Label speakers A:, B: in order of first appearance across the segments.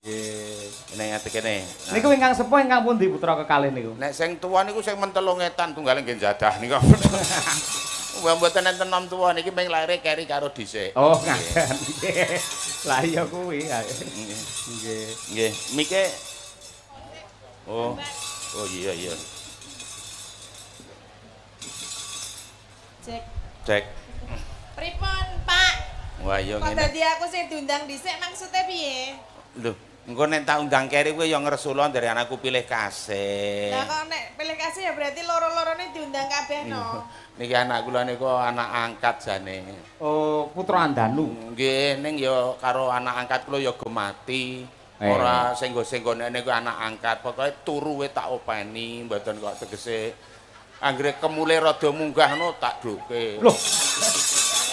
A: Nggih, ning ngadeg kene.
B: Niku ingkang sepuh ingkang pundi putra kekalih niku?
A: Nek sing tuwa niku sing mentelung etan tunggal nggih jadah nika. Wah mboten enten nom tuwa niki ming laire keri karo dhisik.
B: Oh, ngaten. Lah iya kuwi.
A: Nggih.
B: Nggih.
A: Nggih, mike. Oh. Oh iya iya.
C: Cek.
A: Cek.
C: Pripun, Pak?
A: Wah iya
C: Kok
A: ngene.
C: dadi aku sing diundang dhisik maksudnya piye?
A: Lho, engko nek tak undang keri kuwi ya ngresula dari anakku pilih kasih.
C: Lah kok nek pilih kasih ya berarti loro-lorone diundang kabeh no.
A: Niki anak kula niku anak angkat jane.
B: Oh, putra Andanu.
A: Nggih, ning ya karo anak angkat kula ya gemati. Ora senggo-senggone niku anak angkat. Pokoke turuwe tak openi, mboten kok tegese anggere kemule rada munggah no tak duke.
B: Loh.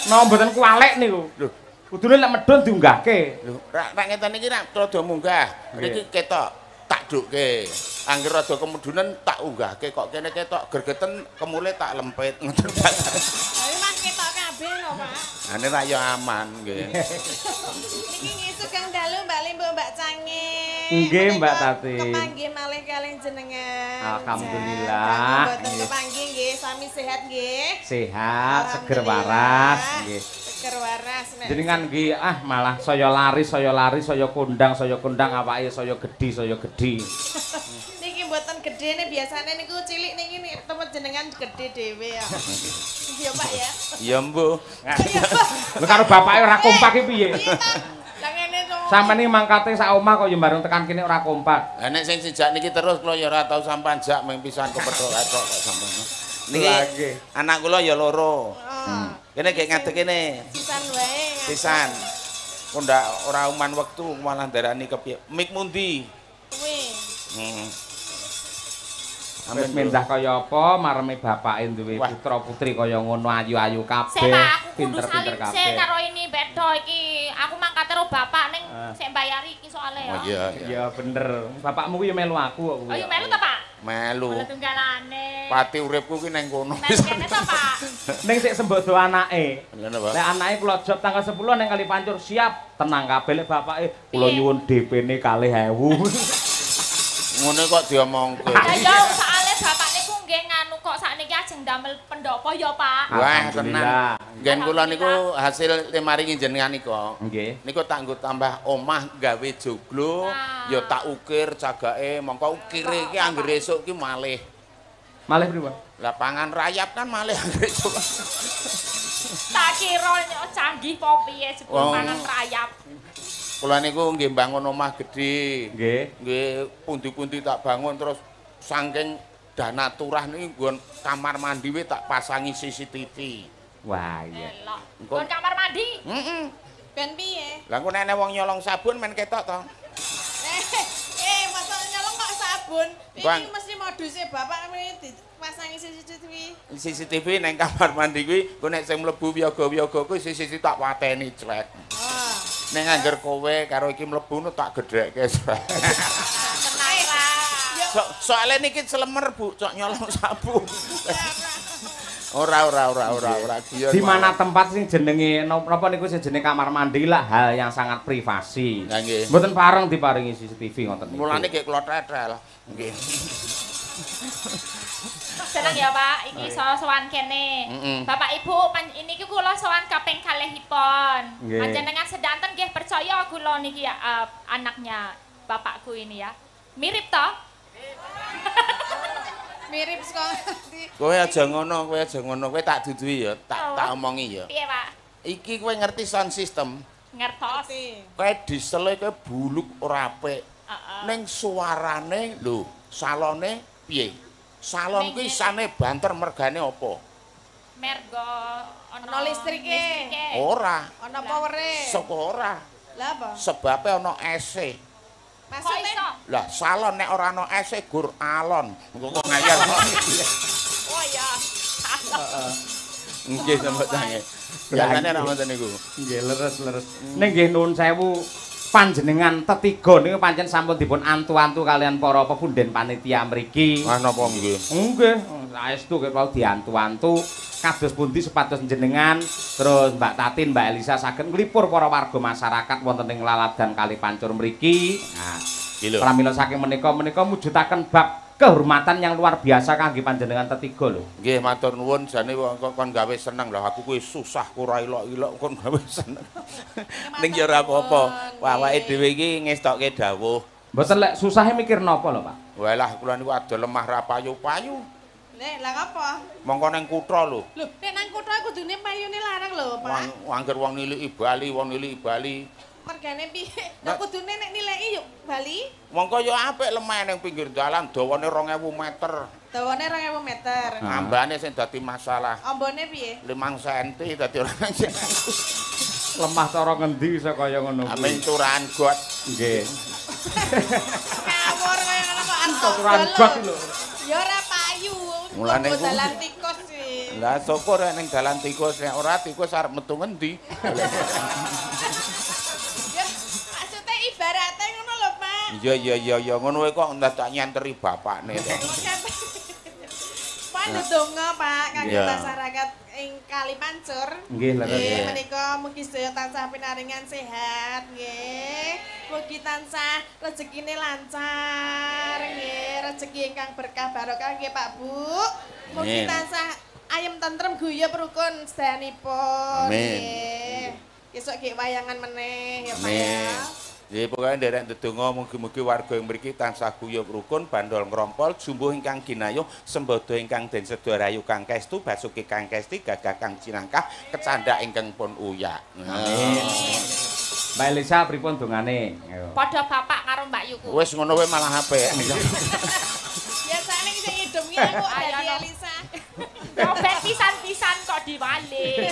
B: Nah, mboten kualek niku.
A: Lho,
B: Kudune lek medhun diunggahke.
A: lho, rak ngeten iki rak rada munggah. Mriki ketok tak duke. Angger rada kemudunan tak unggahke kok kene ketok gergeten kemule tak lempit ngoten.
C: Ayo mah ketok kabeh no, Pak.
A: Ane ra ya aman nggih.
C: Niki ngisuk Kang Dalu Mbak Limbo Mbak Cange.
B: Nggih, Mbak Tati.
C: Kepanggih malih kalih jenengan.
B: Alhamdulillah.
C: Kang mboten kepanggih nggih, sami sehat nggih.
B: Sehat, seger waras nggih.
C: Seger waras.
B: Jenengan nggih malah saya lari, saya kondang awake saya gedhi.
C: Niki mboten gedene biasane niku cilik niki temen jenengan gede dhewe ya. Iya Pak ya.
A: Ya mbuh.
B: Lho karo bapake ora kompak iki piye?
C: Lah ngene to.
B: Sampeyan iki mangkate sak omah kok ya bareng tekan kene ora kompak.
A: Lah nek sing sejak niki terus kula ya ora tau sampan jak ming pisan kepethuk kok sampean. Niki anak kula ya loro. Kene gek ngadeg kene.
C: Sisan wae.
A: Pisan. Kok ndak ora uman wektu malah ndarani kepiye. Mik mundi?
C: Kuwi.
B: Wis mendah kaya apa mareme bapake duwe putra putri kaya ngono ayu-ayu kabeh.
D: Sik Pak, aku kudu
B: Pinter-pinter
D: salim sik karo ini bedo iki. Aku mangkat karo bapak ning sik mbayari iki soalé ya.
A: Oh iya.
B: Iya bener. Bapakmu ku ya melu aku kok kuwi.
D: Oh iya melu ta Pak?
A: Melu.
D: Melu tunggalane.
A: Pati uripku ki nang kono.
D: Melu kene ta Pak?
B: Ning sik sembodo anake.
A: Ngene, Pak.
B: Lek anake kula job tanggal 10 ning kali pancur siap tenang kabeh lek bapake kula nyuwun DP-ne 2.000.
A: Ngono kok diomongke.
D: Ya yo soalé bapakne ku nggih nganu kok sakniki ajeng damel pendopo ya Pak.
A: Wah, tenang. Ngen kula niku hasil maringi jenengan nika.
B: Nggih.
A: Niku tak nggo tambah omah gawe joglo, ya tak ukir cagake, mongko ukire iki anggere esuk ki malih.
B: Malih pripun?
A: Lah pangan rayap kan malih anggere esuk.
D: Tak kira canggih po piye jebul pangan rayap.
A: Kula niku nggih bangun omah gedhe.
B: Nggih.
A: Nggih pundi-pundi tak bangun terus saking dana turah niki nggon kamar mandi we tak pasangi CCTV.
B: Wah iya.
D: Elok. Kon kamar mandi?
A: Heeh.
C: Ben piye?
A: Lah kok nek wong nyolong sabun men ketok to.
C: Masa nyolong kok sabun?
A: Bang.
C: Ini mesti modusnya bapak ini dipasangi CCTV.
A: CCTV nang kamar mandi kuwi, kok nek sing mlebu wiyaga-wiyaga kuwi CCTV tak wateni clek.
C: Oh.
A: Ning angger kowe karo iki mlebu tak gedhekke clek.
D: Tenang Pak.
A: Soale niki selemer Bu, cok nyolong sabun. Ora. Guyon.
B: Di mana tempat sing jenenge napa niku sing jenenge kamar mandi lah hal yang sangat privasi.
A: Lah nggih.
B: Mboten pareng diparingi CCTV ngoten niku.
A: Mulane gek kula tetel. Nggih.
D: Seneng ya Pak, iki sowan kene. Bapak Ibu, niki kula sowan kaping kalihipun.
B: Nggih.
D: Panjenengan sedanten nggih percaya kula niki ya anaknya bapakku ini ya. Mirip toh?
C: Mirip sekali.
A: Kowe aja ngono, kowe tak duduhi ya, tak omongi ya.
D: Piye Pak?
A: Iki kowe ngerti sound system?
D: Ngertos.
A: Kowe disele kowe buluk ora apik. Ning suarane lho, salone piye? Salon kuwi isane banter mergane apa?
D: Mergo
C: Ana listrike.
A: Ora.
C: Ana powere.
A: Sapa ora?
C: Lah apa?
A: Sebabe ana ese.
C: Maksudnya?
A: Lah salon nek ora ana ese gur alon. Engko kok ngayal.
D: Oh ya.
A: Nggih sampe tangi. Biasane ora ngoten niku.
B: Nggih leres. Ning nggih nuwun sewu panjenengan tetiga niku pancen sampun dipun antu-antu kalian para pepunden panitia mriki.
A: Ah napa nggih?
B: Nggih, saestu kek wau diantu-antu kados pundi supados jenengan terus Mbak Tatin, Mbak Elisa saged nglipur para warga masyarakat wonten ing Laladan Kali Pancur mriki. Nah, pramila saking menika mujudaken bab kehormatan yang luar biasa kangge panjenengan tetiga lho.
A: Nggih matur nuwun jane kon gawe seneng lho aku kuwi susah ora ilok-ilok kon gawe seneng. Ning ya ora apa-apa. Awake dhewe iki ngestokke dawuh.
B: Mboten lek susahe mikir napa lho, Pak?
A: Walah kula niku ada lemah ra payu-payu.
C: Nek lah apa?
A: Mongko ning kutha lho.
C: Lho, nek nang kutha kudune payune larang lho, Pak.
A: Angger wong niliki Bali,
C: Mergane piye? Nek kudune nek nilai yuk Bali.
A: Mongko ya apik lemah ning pinggir dalan dawane 2000 meter.
C: Dawane 2000 meter.
A: Ambane sing dadi masalah.
C: Ambone piye?
A: 5 cm dadi ora nang.
B: Lemah cara ngendi bisa kaya ngono kuwi?
A: Amin turahan got.
B: Nggih.
C: Ngawur kaya ngono kok
B: Turahan got lho.
C: Ya ora payu.
A: Mulane ku
C: dalan tikus sih.
A: Lah sapa rek ning dalan tikus nek ora tikus arep metu ngendi?
C: Ya, maksudnya ibaratnya ngono lho, Pak.
A: Iya ngono wae kok ndak tak nyenteri bapakne to.
C: Pak ndonga Pak kangge masyarakat ing Kali Pancur.
B: Nggih, lha
C: nggih menika mugi sedaya tansah pinaringan sehat nggih. Mugi tansah rezekine lancar nggih, rezeki ingkang berkah barokah nggih Pak Bu. Mugi tansah ayem tentrem guyub rukun sedayanipun nggih. Besok nggih wayangan meneh ya Pak ya.
A: Nggih pokoke nderek ndedonga mugi-mugi warga ing mriki tansah guyub rukun, bandol ngrompol, jumbuh ingkang ginayuh, sembodo ingkang den sedaya rayu kang kestu, basuki kang kesti, gagah kang cinangkah, kecandak ingkang pun uyak.
B: Amin. Mbak Elisa pripun dongane?
D: Padha bapak karo Mbak Yuku.
A: Wis ngono wae malah apik.
C: Biasane sing ngidemi aku dadi Elisa.
D: Robek pisan-pisan kok diwalik.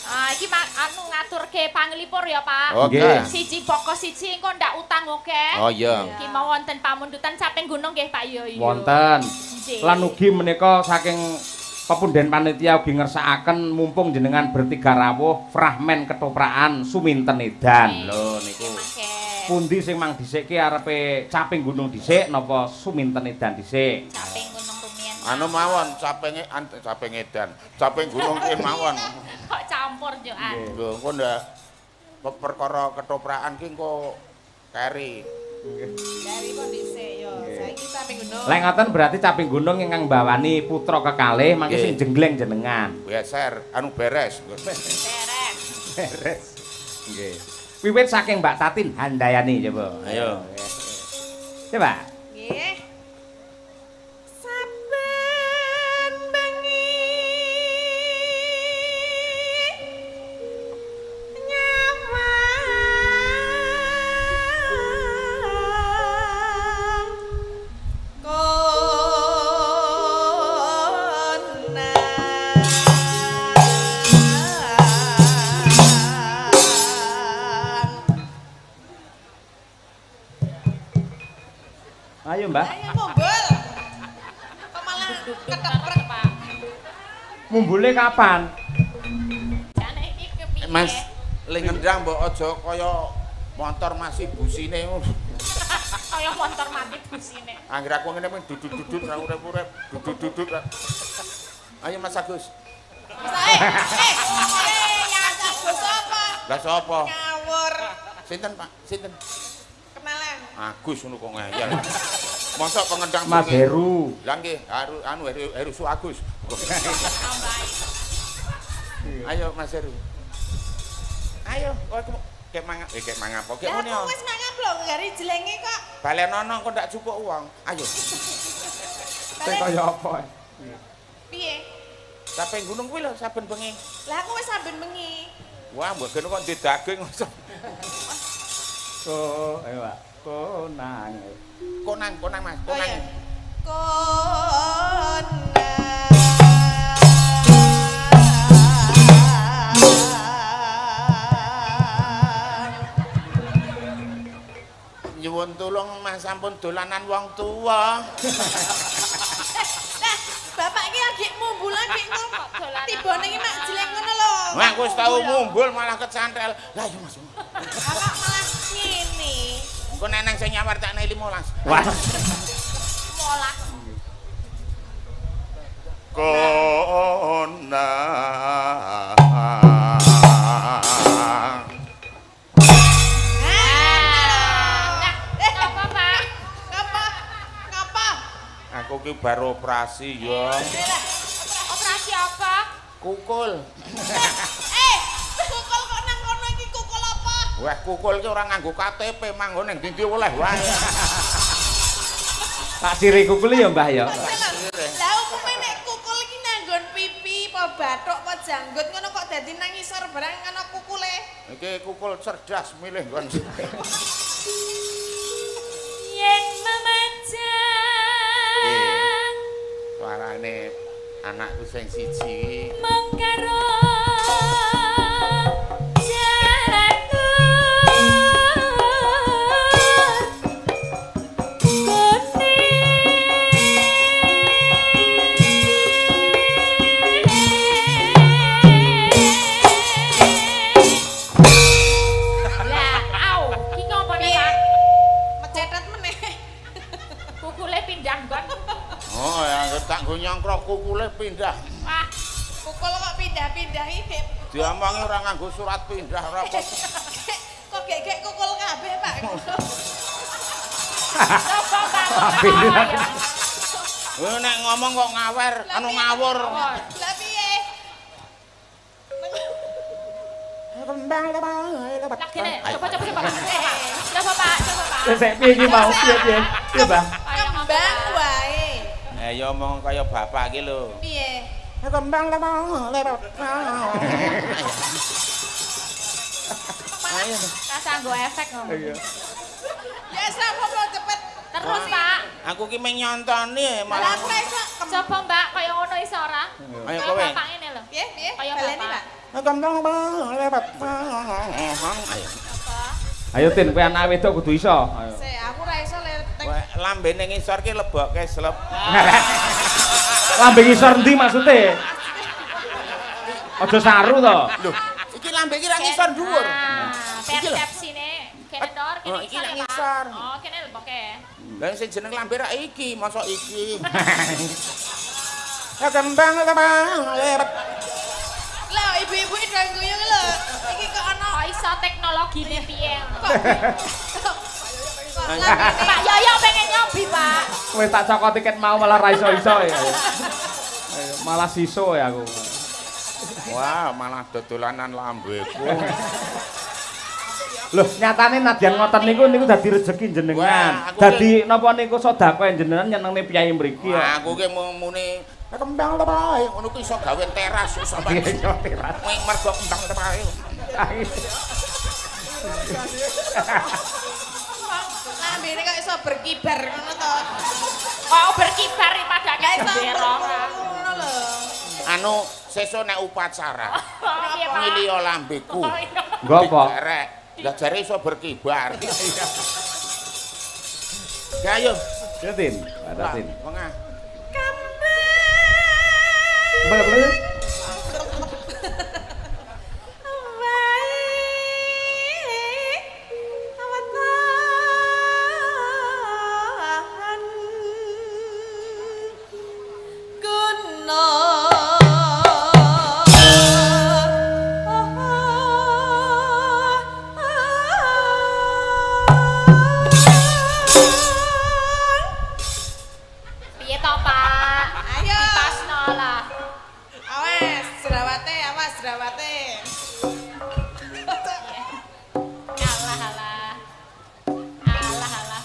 D: Ah iki anu ngaturke panglipur ya, Pak.
A: Oke.
D: Siji pokok siji engko ndak utang oke.
A: Oh iya.
D: Iki mau wonten pamundutan saking gunung nggih Pak Yoyo.
B: Wonten. Lan ugi menika saking pepunden panitia ugi ngersakaken mumpung jenengan bertiga rawuh fragmen ketoprakan Suminten Edan. Lho niku. Pundi sing mang dhisik ki arepe Caping Gunung dhisik napa Suminten Edan dhisik?
D: Caping Gunung rumiyin.
A: Anu mawon Caping Edan. Caping Gunung ki mawon.
D: Kok campur joan.
A: Lho engko ndak perkara ketoprakan ki engko keri.
C: Dari kondisi yo, saiki Caping Gunung.
B: Lek ngoten berarti Caping Gunung ingkang bawani putra kekalih mangke sing jengleng jenengan.
A: Beser, anu beres.
B: Beres. Nggih. Wiwit saking Mbak Tatin handayani coba.
A: Ayo.
B: Coba.
C: Nggih. Saben bengi
B: Ayo Mbak.
C: Ayo mumbul. Kok malah keteprek, Pak.
B: Mumbule kapan?
D: Jane iki kepiye?
A: Mas, ling ngendang mbok aja kaya motor masih busine.
D: Kaya motor mati busine.
A: Angger aku ngene mung dudut-dudut ra urip-urip, dudut-dudut. Ayo Mas Agus.
C: Ya Agus apa?
A: Lah sapa?
C: Ngawur.
A: Sinten Pak? Sinten?
C: Kenalan.
A: Agus ngono kok ngayal. Mosok pengendang
B: Mas Heru.
A: Lah nggih, Heru Su Agus. Ayo Mas Heru. Ayo, kowe kek mangap, kek mangap. Kek ngene.
C: Lah wis mangap lho, gari jelenge kok.
A: Balenono kok ndak cukup uang. Ayo.
B: Sing kaya apa?
C: Piye?
A: Caping gunung kuwi lho saben bengi.
C: Lah aku wis saben bengi.
A: Wah, mbok kene kok ndek daging.
B: Ayo Pak. Konang.
A: Konang Mas, konang.
C: Konang.
A: Nyuwun tulung Mas sampun dolanan wong tuwa.
C: Lah, bapak iki lagi mumbul lagi kok dolanan. Tibane iki mak jelek ngono lho.
A: Wah, aku wis tau mumbul malah kecantel. Lah yo Mas.
C: Bapak malah ngene.
A: Engko neneng sing nyawar tak naik 15.
B: Wah.
D: Molas.
A: Kon menang.
D: Ngapa, Pak?
C: Ngapa?
A: Aku ki baru operasi ya.
D: Operasi apa?
A: Kukul.
C: Kukul kok nang kono iki kukul apa?
A: Wah, kukul ki ora nganggo KTP, manggo ning ndi oleh wae.
B: Tak siri kukul ya Mbah ya.
C: Lah ukume nek kukul iki nanggon pipi apa bathuk apa janggut ngono kok dadi nang isor barang ana kukule.
A: Iki kukul cerdas milih nggon.
D: Yen memandang
A: Suarane anakku sing siji
D: mengkaro
A: oh ya tak go nyongkrok kukule pindah.
D: Wah,
C: Kukul kok pindah-pindah iki.
A: Diomongi ora nganggo surat pindah ora apa.
C: Kok gek-gek kukul kabeh, Pak.
A: Nek ngomong kok ngawer, anu ngawur.
C: Lah piye?
A: Kembang
D: lah kene, coba. Coba, Pak.
B: Sik piye iki mau piye? Piye, Mbah?
C: Kembang wae.
A: Ya omong kaya bapak iki lho.
C: Piye?
A: Kembang Ayo.
D: Rasa nggo efek ngomong.
B: Iya.
C: Ya sapa mau cepet.
D: Terus, Pak.
A: Aku ki meng nyontoni
C: Lah
A: malah.
C: aku iso
D: Coba, Mbak, kaya ngono iso ora?
A: Ayo
D: Kaya
A: kowe.
D: bapak ngene lho.
C: piye?
D: Kaya
C: Baleni,
D: bapak.
C: Pak.
A: Kembang lewat.
D: Apa?
B: Ayo Tin, kowe anak wedok kudu iso. Ayo.
C: Sik, aku ora iso leteng.
A: Lambene ngisor ki lebokke slep.
B: Lambe ngisor ndi maksude? Aja saru to.
A: Lho, iki lambe iki ra ngisor dhuwur.
D: Persepsine kene ndor, kene
A: Oh, iki
D: isor
A: nek
D: ya, Pak.
A: ngisor.
D: Oh, kene leboke.
A: Lah sing jeneng lambe ra iki, mosok iki. Kembang lewat.
C: Lah ibu-ibu do guyu lho. Iki kok ana
D: Kok iso teknologine piye?
C: Pak
D: Pak Yoyo pengen nyobi, Pak.
B: Wis tak cokot tiket mau malah ra iso-iso ya. Ayo, malah siso ya aku.
A: Wah, malah dodolanan lambeku.
B: Loh, nyatane nadyan ngoten niku dadi rejeki jenengan.
A: Wah, aku
B: Dadi napa niku sedekah jenengan nyenengne piyai mriki ya.
A: Aku ki muni kembang lepae, ngono ku iso gawe teras sampe.
B: Iya, teras.
A: Wing mergo kembang lepae.
C: lambene kok iso berkibar ngono to.
D: Kok berkibar padake
C: Gak iso
D: gendera.
C: ngono lho.
A: Anu sesuk nek upacara
D: Piye, Pak?
A: ngiliyo lambeku.
D: Oh, iya.
B: Nggo apa?
A: Derek. Lah jare iso berkibar. Ya ayo.
B: Ya Tin, ada Tin.
A: Wengah.
B: Balik.
D: Piye to, Pak?
C: Ayo.
D: Dipasno lah.
C: Awas, jerawate, awas jerawate.
D: Alah, alah. Alah, alah.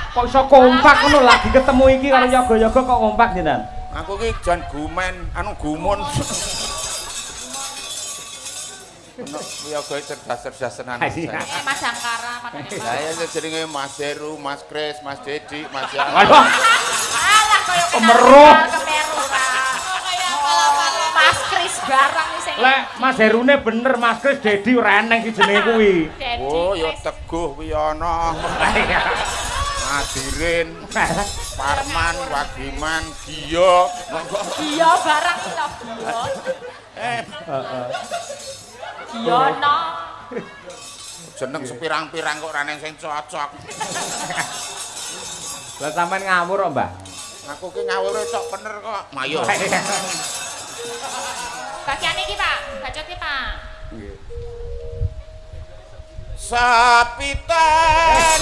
B: Kok iso kompak ngono lagi ketemu iki karo yoga-yoga kok kompak jenengan?
A: Aku ki jan gumen, anu gumun. Ono yoga cerdas-cerdas tenan.
B: Iya.
D: Mas Angkara, padane, Pak.
A: Saya jenenge Mas Heru, Mas Kris, Mas Dedi, Mas Jan.
B: Waduh,
D: Alah kaya
B: Kemeruh.
D: Kemeruh ra.
C: Kaya pala-pala.
D: Mas Kris barang sing.
B: lek Mas Herune bener Mas Kris Dedi ora eneng ki jenenge kuwi.
D: Dedi
A: Oh, ya
D: Kris.
A: Teguh kuwi ana. Adirin, Parman, Wagiman, Giyo.
D: Iya barang lho.
A: Eh,
D: Iya no.
A: jeneng sepirang-pirang kok ora neng sing cocok.
B: Lah sampean ngawur kok, Mbah?
A: Aku ki ngawure cok bener kok. Mayo.
D: Bagian iki, Pak. Bacot iki, Pak.
B: Nggih.
A: Sapitan.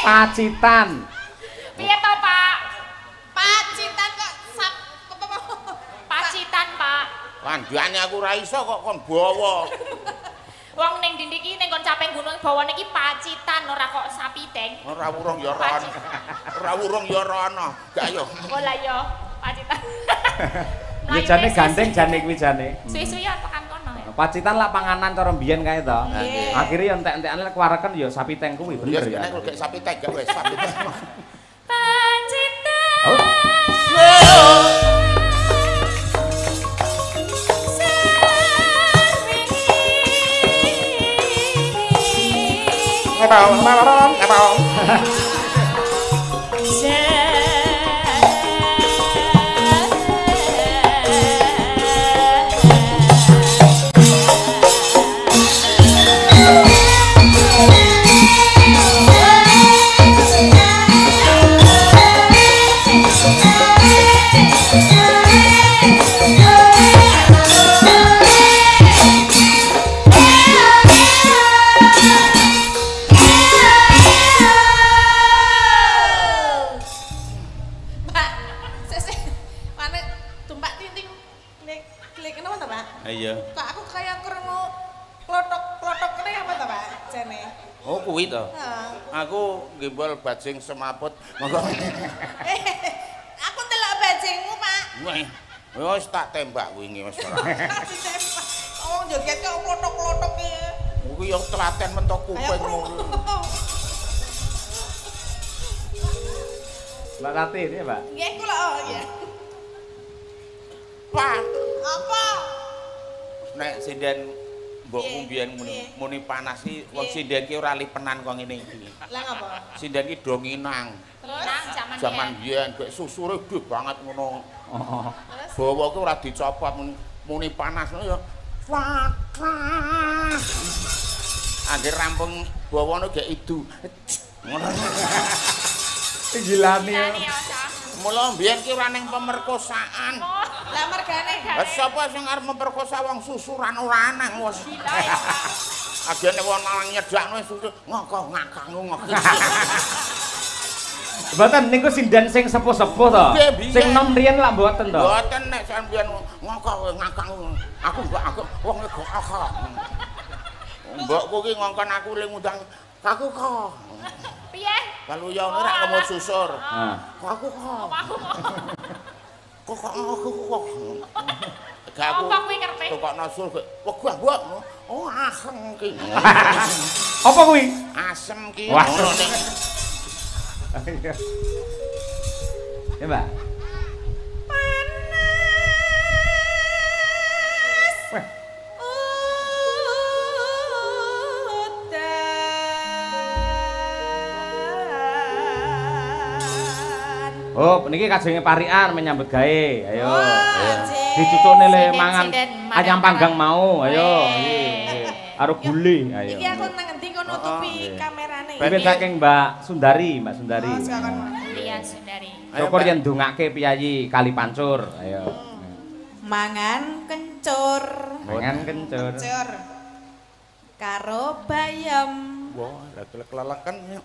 B: Pacitan.
D: Piye to, Pak?
C: Pacitan kok
D: Pacitan, Pak.
A: Landiane aku ora iso kok kon bawa.
D: Wong ning ndi iki ning kon caping gunung bawane iki Pacitan ora kok Sapiteng.
A: Ora wurung ya ora ana. Ora wurung ya ora ana. Gak yo.
D: Oh lah ya, Pacitan.
B: Ya jane gandeng jane kuwi jane.
D: Suwi-suwi ya tekan kono ya.
B: Pacitan lah panganan cara mbiyen kae to. Akhire yo entek-entekan lek wareken ya Sapiteng kuwi bener ya.
A: Ya nek gek Sapiteng gak wis Sapiteng.
D: Pacitan.
B: Oh.
A: Iya.
C: Kok aku kayak krungu klothok-klothok kene apa to, Pak? Jane.
A: Oh kuwi to.
C: Heeh.
A: Aku gimbal bajing semaput. Monggo.
C: Aku ndelok bajingmu, Pak.
A: Wis tak tembak wingi wis ora.
C: Wong joget kok klothok-klothok iki.
A: Kuwi yo telaten mentok kupingmu.
B: Mbak Tati ini, Mbak.
C: Nggih kula oh ya.
A: Pak,
C: Apa?
A: nek sinden mbokmu biyen muni panas iki wong sinden ki ora lipenan kok ngene iki.
C: Lah ngapa?
A: Sinden ki do nginang.
D: Terus
A: Zaman biyen gek susure gede banget ngono.
B: Oh.
A: Bawa ki ora dicopot muni panas ngono ya. Fakah. Angger rampung bawane gek idu. Ngono.
B: Gilani.
A: Mula mbiyen ki ora ning pemerkosaan.
C: Lah mergane.
A: Lah sapa sing arep memperkosa wong susuran ora anang wis. Agene wong lanang nyedakno susu ngokok ngakangmu ngokok.
B: Mboten niku sindan sing sepuh-sepuh to. Sing nom riyen lak mboten to.
A: Mboten nek sampeyan ngokok ngakangmu. Aku mbok wong ego akak. Mbokku ki ngongkon aku ling ngundang aku kok.
D: Piye?
A: Kalau ya ora kemut susur.
B: Heeh.
A: Aku kok. Kok aku kok.
D: Apa kuwi kerpe?
A: Kok nasul wegah mbok. Oh asem ki.
B: Apa kuwi?
A: Asem ki.
B: Wah.
A: Ngono ning.
B: Ya, Mbak. Wah. Oh, niki kajenge parikan menyambut gawe. Ayo. Dicucukne le mangan ayam panggang mau. Ayo. Karo gule. Ayo.
C: Iki aku nang endi kok nutupi kamerane.
B: Pimpin saking Mbak Sundari, Mbak Sundari.
D: Iya, Sundari.
B: Syukur yen ndongake piyayi kali pancur. Ayo.
C: Mangan kencur.
B: Mangan kencur.
C: Kencur. Karo bayam.
A: Wah, kelelekan ya.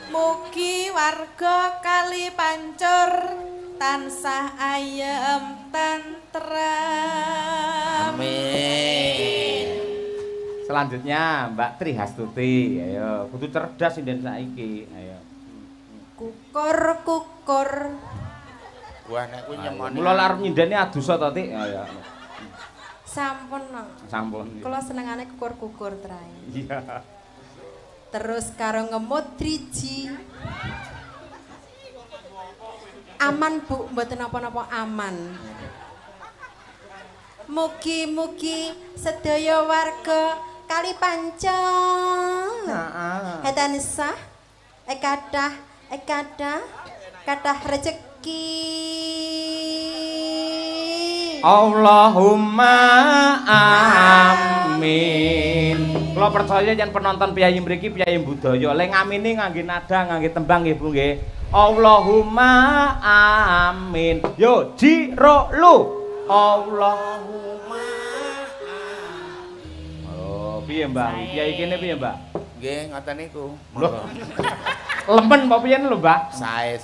C: Mugi warga kali pancur tansah ayem tentrem.
A: Amin.
B: Selanjutnya Mbak Tri Hastuti. Ayo, kudu cerdas sinden saiki. Ayo.
C: Kukur.
A: Wah, nek kuwi nyemoni.
B: Mula arep nyindeni adusa to, Tik. Ayo.
C: Sampun.
B: Sampun.
C: Kula senengane kukur trae.
B: Iya.
C: Terus karo ngemut driji. Aman Bu, mboten napa-napa aman. Mugi-mugi sedaya warga kali pancur.
B: Heeh.
C: Hedanisa kathah rezeki.
B: Allahumma amin. amin. Kula percaya yen penonton piyayi mriki piyayi budaya le ngamini ngangge nada ngangge tembang nggih Bu nggih. Allahumma amin. Yo jiro lu. Allahumma amin. Oh, piye Mbah? Piyayi kene piye Mbah?
A: Nggih ngoten niku.
B: Lemen apa piye lho Mbah?
A: Sae.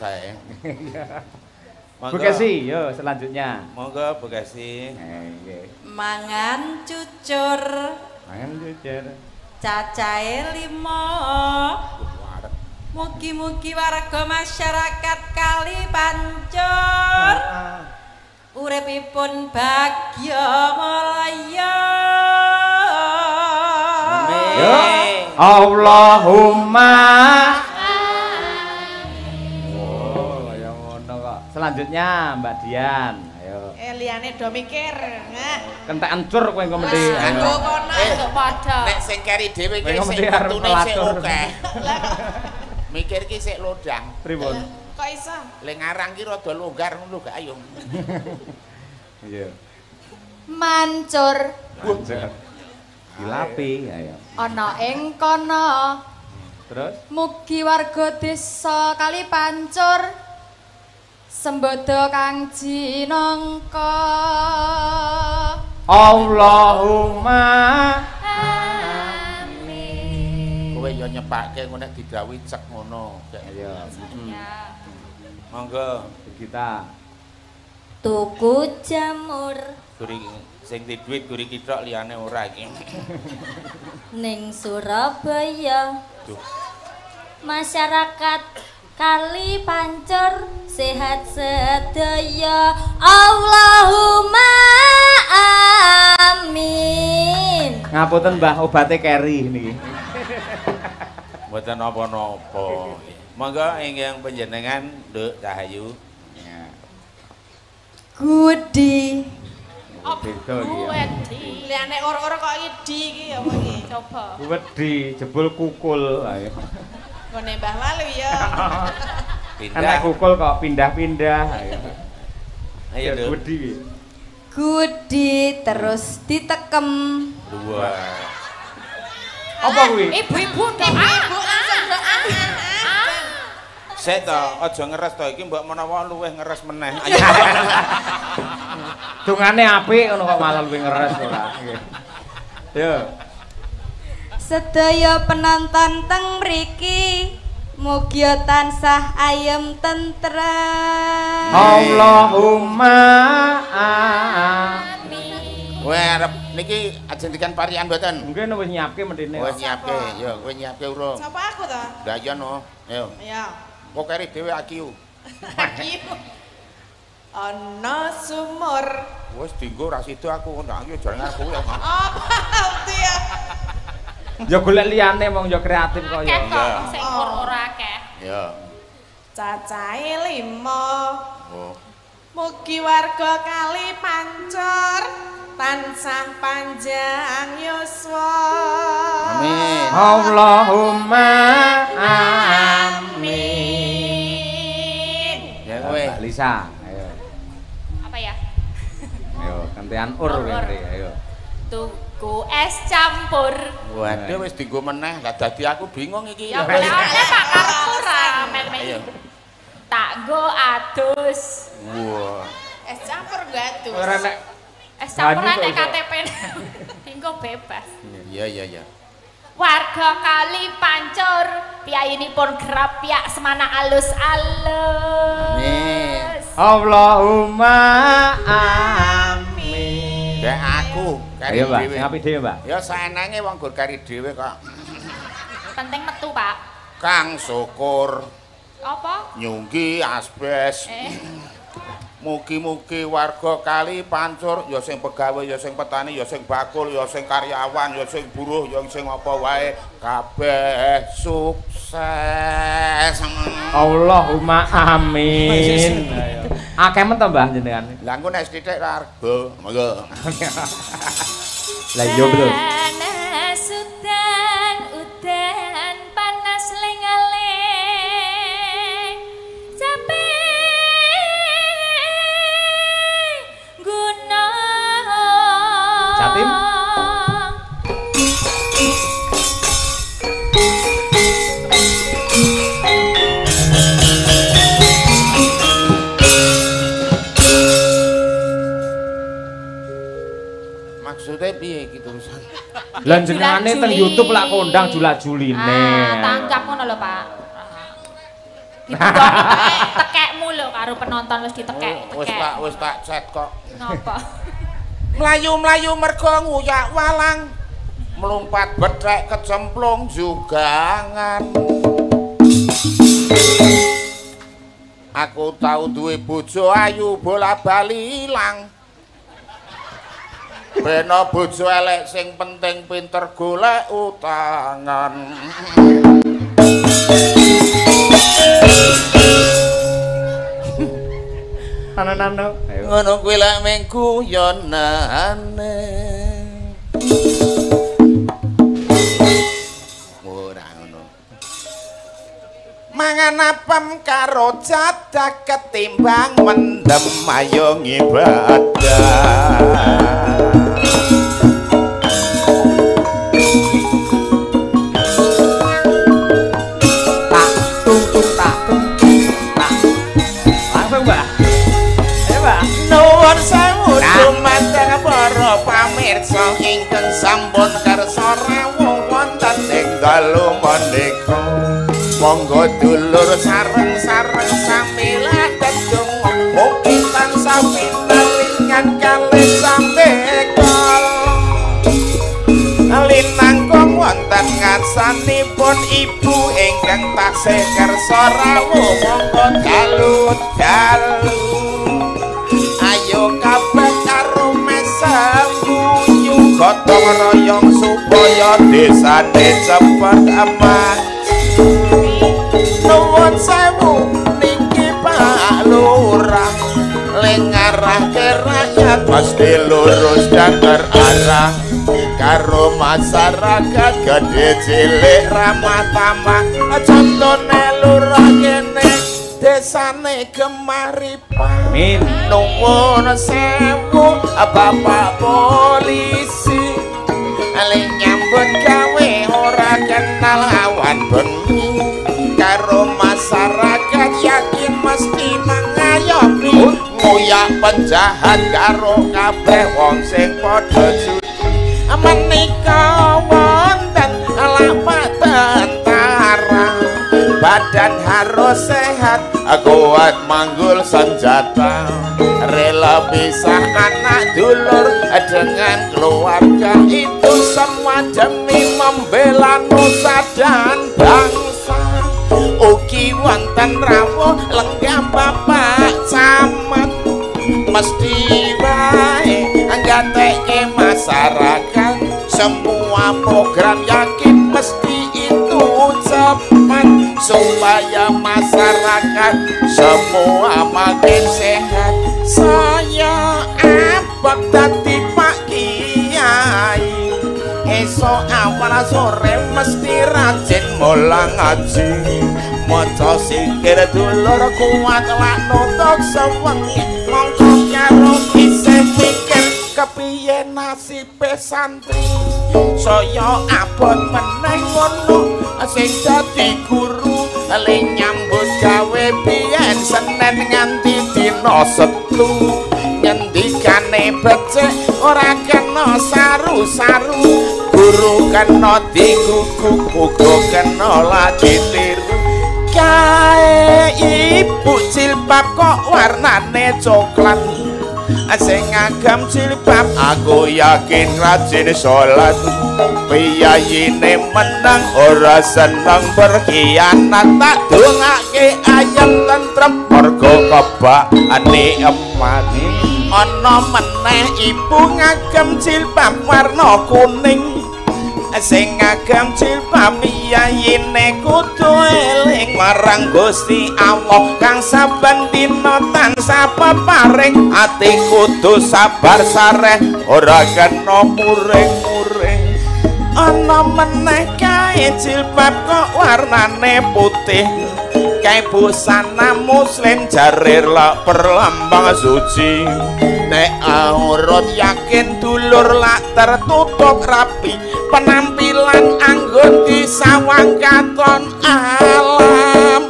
B: Bu Kesi, yo selanjutnya.
A: Monggo Bu Kesi.
B: Nggih.
C: Mangan cucur.
B: Mangan cucur.
C: Cacahe 5. Mugi-mugi warga masyarakat Kali Pancur. Uripipun bagya mulya.
B: Amin. Allahumma selanjutnya Mbak Dian, ayo.
C: Liyane do mikir. Nah.
B: Kentek ancur kowe engko mesti.
C: Anggo kono
D: Untuk padha.
A: Nek sing keri dhewe iki
B: Kowe
A: sing
B: mesti arep
A: metune sik
B: pelatur.
A: akeh. Mikir ki sik lodang.
B: Pripun?
C: Kok iso?
A: Le ngarang ki rada longgar ngono gak ayo.
B: Iya.
E: Mancur
B: Ancur. Dilapi, ayo.
E: ana ing kono.
B: Terus
E: Mugi warga desa Kali Pancur sembodo kang jinangka.
B: Allahumma
E: amin.
A: Kowe yo nyepake ngono nek didhawuhi cek ngono.
B: Ayo.
A: Monggo
B: Kita.
E: Tuku jamur
A: guri sing di dhuwit guri kitok liyane ora iki.
E: ning Surabaya.
A: Duh.
E: Masyarakat Kali Pancur sehat sedaya. Allahumma amin.
B: Ngapunten Mbah obate keri niki.
A: Mboten napa-napa. Monggo ingkang panjenengan Nduk Cahayu.
E: Gudi.
B: Beda iki ya.
D: Wedi.
C: Liyane ora-ora kok idi iki apa iki?
D: Coba.
B: Wedi jebul kukul ayo.
C: Ngene Mbah Walu ya.
B: Anak
A: Pindah.
B: kukul kok pindah-pindah ayo.
A: Ayo Nduk.
B: Wedi.
E: Gudi terus ditekem.
A: Dua.
B: Apa kuwi?
D: Ibu-ibu to.
C: Ibu langsung doa.
A: Sik to, aja ngeres to iki mbok menawa luweh ngeres meneh. Ayo.
B: Dungane apik ngono kok malah luwih ngeres ora. Nggih. Yo.
E: Sedaya penonton teng mriki mugi tansah ayem tentrem.
B: Allahumma amin.
A: Kowe arep niki ajendikan parian mboten?
B: Mungkin wis nyiapke mendene.
A: Kowe nyiapke, yo kowe nyiapke urung.
C: Sapa aku to?
A: Lah iya no. Ayo.
C: Ya.
A: Kok keri dhewe akiu.
C: Iki. Ana sumur.
A: Wis dienggo ra sida aku ndak ayo jalan aku ya.
C: Apa ya?
B: Ya golek liyane wong ya kreatif kok ya.
D: Akeh kok sing ora akeh.
A: Ya.
C: Cacahe 5.
A: Oh.
C: Mugi warga Kali Pancur tansah panjang yuswa.
A: Amin.
B: Allahumma amin.
A: Ya kowe.
B: Mbak Lisa, ayo.
D: Apa ya?
B: Ayo, gantian ur kowe, ayo.
D: Tuku es campur.
A: Waduh wis dienggo meneh. Lah dadi aku bingung iki.
D: Ya boleh Pak karepku ra men-men.
A: Ayo.
D: Tak go adus.
A: Wah.
C: Es campur gatus.
B: Ora nek
D: Es campur
B: Banyu
D: nek
B: kok iso.
D: KTP. Dinggo bebas.
A: Iya.
D: Warga Kali Pancur piyayinipun grapyak semana alus-alus.
A: Amin.
B: Allahumma amin.
A: Dek aku kari
B: Ayo, Mbak,
A: dhewe.
B: sing apik dhewe, Mbak.
A: Ya saenenge wong gur kari dhewe kok.
D: Penting metu, Pak.
A: Kang syukur
D: Apa?
A: nyunggi asbes. Mugi-mugi warga Kali Pancur ya sing pegawe, ya sing petani, ya sing bakul, ya sing karyawan, ya sing buruh, ya sing apa wae kabeh sukses.
B: Allahumma amin. Ayo. Akeh men to Mbah jenengan.
A: Lah engko nek sithik arga. Monggo.
B: Lah iya betul.
D: Panas udan panas lengaleng capek gunung
B: Jatim?
A: Maksudnya piye iki tulisan?
B: Lah jenengane teng YouTube lak kondang jula-juline.
D: Tanggap ngono lho, Pak. Ditunggu tekekmu lho karo penonton wis ditekek.
A: Wis tak chat kok.
D: Napa?
A: Mlayu-mlayu mergo nguyak walang. Melompat bethek kecemplung jugangan. Aku tau duwe bojo ayu bola-bali ilang. Beno bojo elek sing penting pinter golek utangan.
B: Nano.
A: Ngono kuwi lek ming guyonane. Ora ngono. Mangan apem karo cadak ketimbang mendem ayo ngibadah. Dumateng para pamirsa ingkang sampun kersa rawuh wonten ing dalu menika. Monggo dulur sareng-sareng sami ladang mugi tansah pinaringan kalih sambeka. Linangkung wonten ngarsanipun ibu ingkang taksih kersa rawuh monggo dalu-dalu. Ayo kabeh karo mesamu gotong royong supaya desane cepet aman. Nuwun sewu niki Pak Lurah lengarake rakyat mesti lurus dan terarah karo masyarakat gede cilik ramah tamah. Contone lurah kene desane Gemaripan.
B: Amin.
A: Nuwun sewu Bapak Polisi ale nyambut gawe ora kenal awan bengi karo masyarakat yakin mesti mengayomi nguyak penjahat karo kabeh wong sing padha judi. Menika wonten lapak tentara badan harus sehat kuat manggul senjata rela pisah anak dulur dengan keluarga itu semua demi membela nusa dan bangsa. Ugi wonten rawuh lenggah Bapak Camat mesti wae nggateke masyarakat semua program yakin mesti itu cepat supaya masyarakat semua makin sehat. Saya abot dadi Pak Kiai esok awal sore mesti rajin mulang ngaji maca sikir dulur kuat lak nutuk sewengi mongko karo isih mikir kepiye nasibe santri. Saya abot meneh ngono sing dadi guru le nyambut gawe biyen Senin nganti dina Setu ngendikane becik ora kena saru-saru guru kena diguguk uga kena lagi tiru. Kae ibu jilbab kok warnane coklat sing ngagem jilbab aku yakin rajin salat. Piyayine menang ora seneng berkhianat tak dongake ayam tentrem mergo kebakane emat. Ana meneh ibu ngagem jilbab warna kuning sing ngagem jilbab piyayine kudu eling marang Gusti Allah kang saben dina tansah peparing ati kudu sabar sareh ora kena muring-muring. Ana meneh kae jilbab kok warnane putih kae busana muslim jarir lak perlambang suci. Nek aurat yakin dulur lak tertutup rapi penampilan anggun disawang katon alam.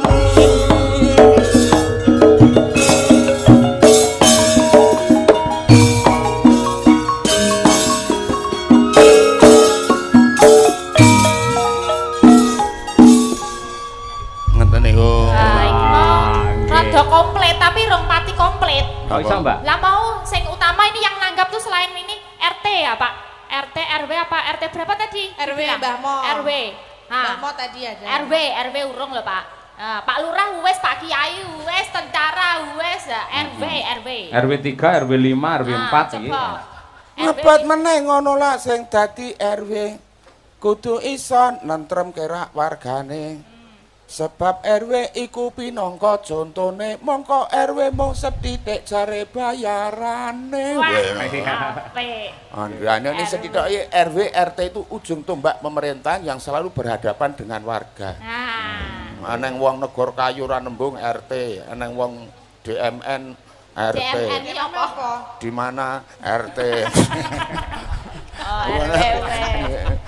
B: Kok iso, Mbak?
D: Lah mau sing utama ini yang nanggap tuh selain ini RT ya, Pak? RT, RW apa? RT berapa tadi?
C: RW Mbah Mo.
D: RW.
C: Mbah Mo tadi ada.
D: RW urung lho, Pak. Pak Lurah wes, Pak Kiai wes, tentara wes, RW.
B: RW 3, RW 5, RW 4 iki.
A: Ngebat meneh ngono lah sing dadi RW. Kudu iso nentrem kerak wargane. Sebab RW iku pinangka contone, mongko RW mung sethithik jare bayarane. Anggane ini sethithik RW RT itu ujung tombak pemerintahan yang selalu berhadapan dengan warga. Aneng wong negor kayu ra nembung RT, aneng wong DMN RT.
D: DMN apa?
A: Di mana RT?
D: RT.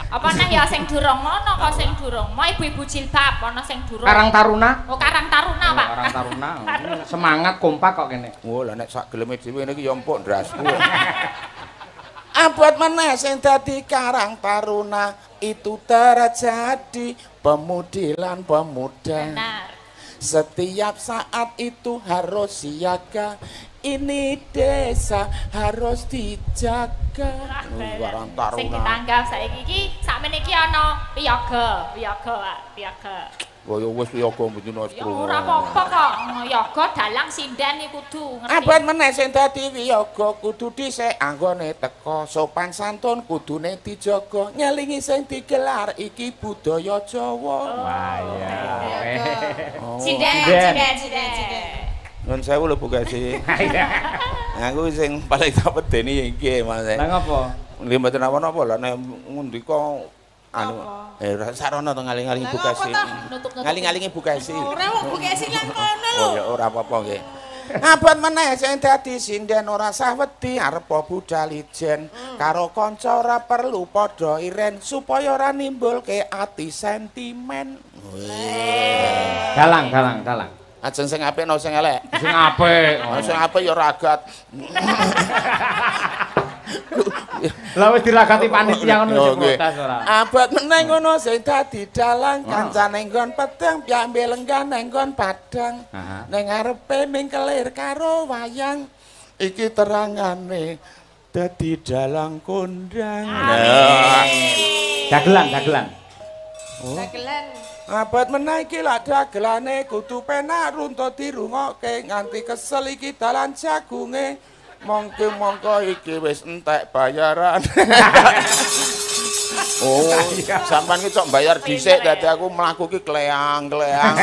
D: Apa neh ya sing durung ngono kok sing durung. Mau ibu-ibu jilbab ana sing durung.
B: Karang Taruna.
D: Oh, Karang Taruna, Pak.
B: Karang Taruna. Semangat kompak kok kene.
A: Oh, lah nek sak geleme dhewe ngene iki ya empuk ndrasku. Abot meneh sing dadi Karang Taruna itu terjadi pemudi lan pemuda.
D: Benar.
A: Setiap saat itu harus siaga. Ini desa harus dijaga. Karang Taruna.
D: Sing ditanggap saiki iki sakmene iki ana piyaga.
A: Oh ya wis piyaga mboten
D: Ya ora apa-apa kok. Yoga dalang sinden iki kudu ngerti.
A: Abot meneh sing dadi wiyaga kudu dhisik anggone teka sopan santun kudune dijaga nyelingi sing digelar iki budaya Jawa.
B: Wah iya.
D: Sinden.
A: Nun sewu lho Bu Gasi. Aku sing paling tak wedeni iki Mas.
B: Lah ngopo?
A: Nggih mboten napa-napa lho nek ngundika anu sarana to ngaling-aling Bu Gasi. Ngaling-alinge Bu Gasi.
C: Ora kok Bu Gasi lan kono lho.
A: Oh ya ora apa-apa nggih. Abot meneh sing dadi sinden ora sah wedi arep budal ijen karo kanca ora perlu padha iren supaya ora nimbulke ati sentimen.
B: Dalang.
A: Ajeng sing apik no sing elek.
B: Sing apik.
A: Sing apik ya ragat.
B: Lah wis diragati panitia ngono sing protes ora.
A: Abot meneh ngono sing dadi dalang kancane nggon pedang piambe lenggan nang nggon padang. Ning ngarepe mingkelir karo wayang iki terangane dadi dalang kondang.
B: Dagelan.
C: Dagelan.
A: Abot meneh iki lak dagelane kudu penak runtut dirungokke nganti kesel iki dalan jagunge. Mongko iki wis entek bayaran. Oh, sampean iki cok bayar dhisik dadi aku mlaku iki kleang-kleang.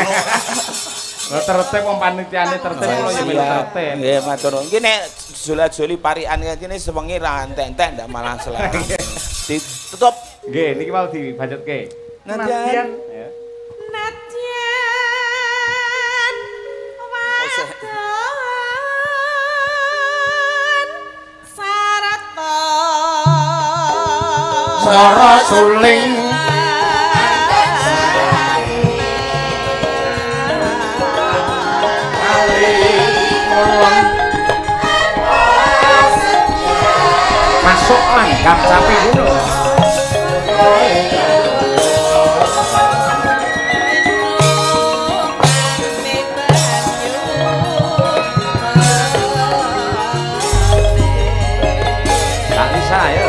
B: Lah tertib wong panitiane tertib kula ya melu tertib.
A: Nggih matur nuwun. Iki nek jola-joli parikan kene sewengi ra entek-entek ndak malah selera. Ditutup.
B: Nggih niki mau dibacutke.
A: Nadyan.
B: Sara suling masuk langgam sapi dulu. Tak bisa ya.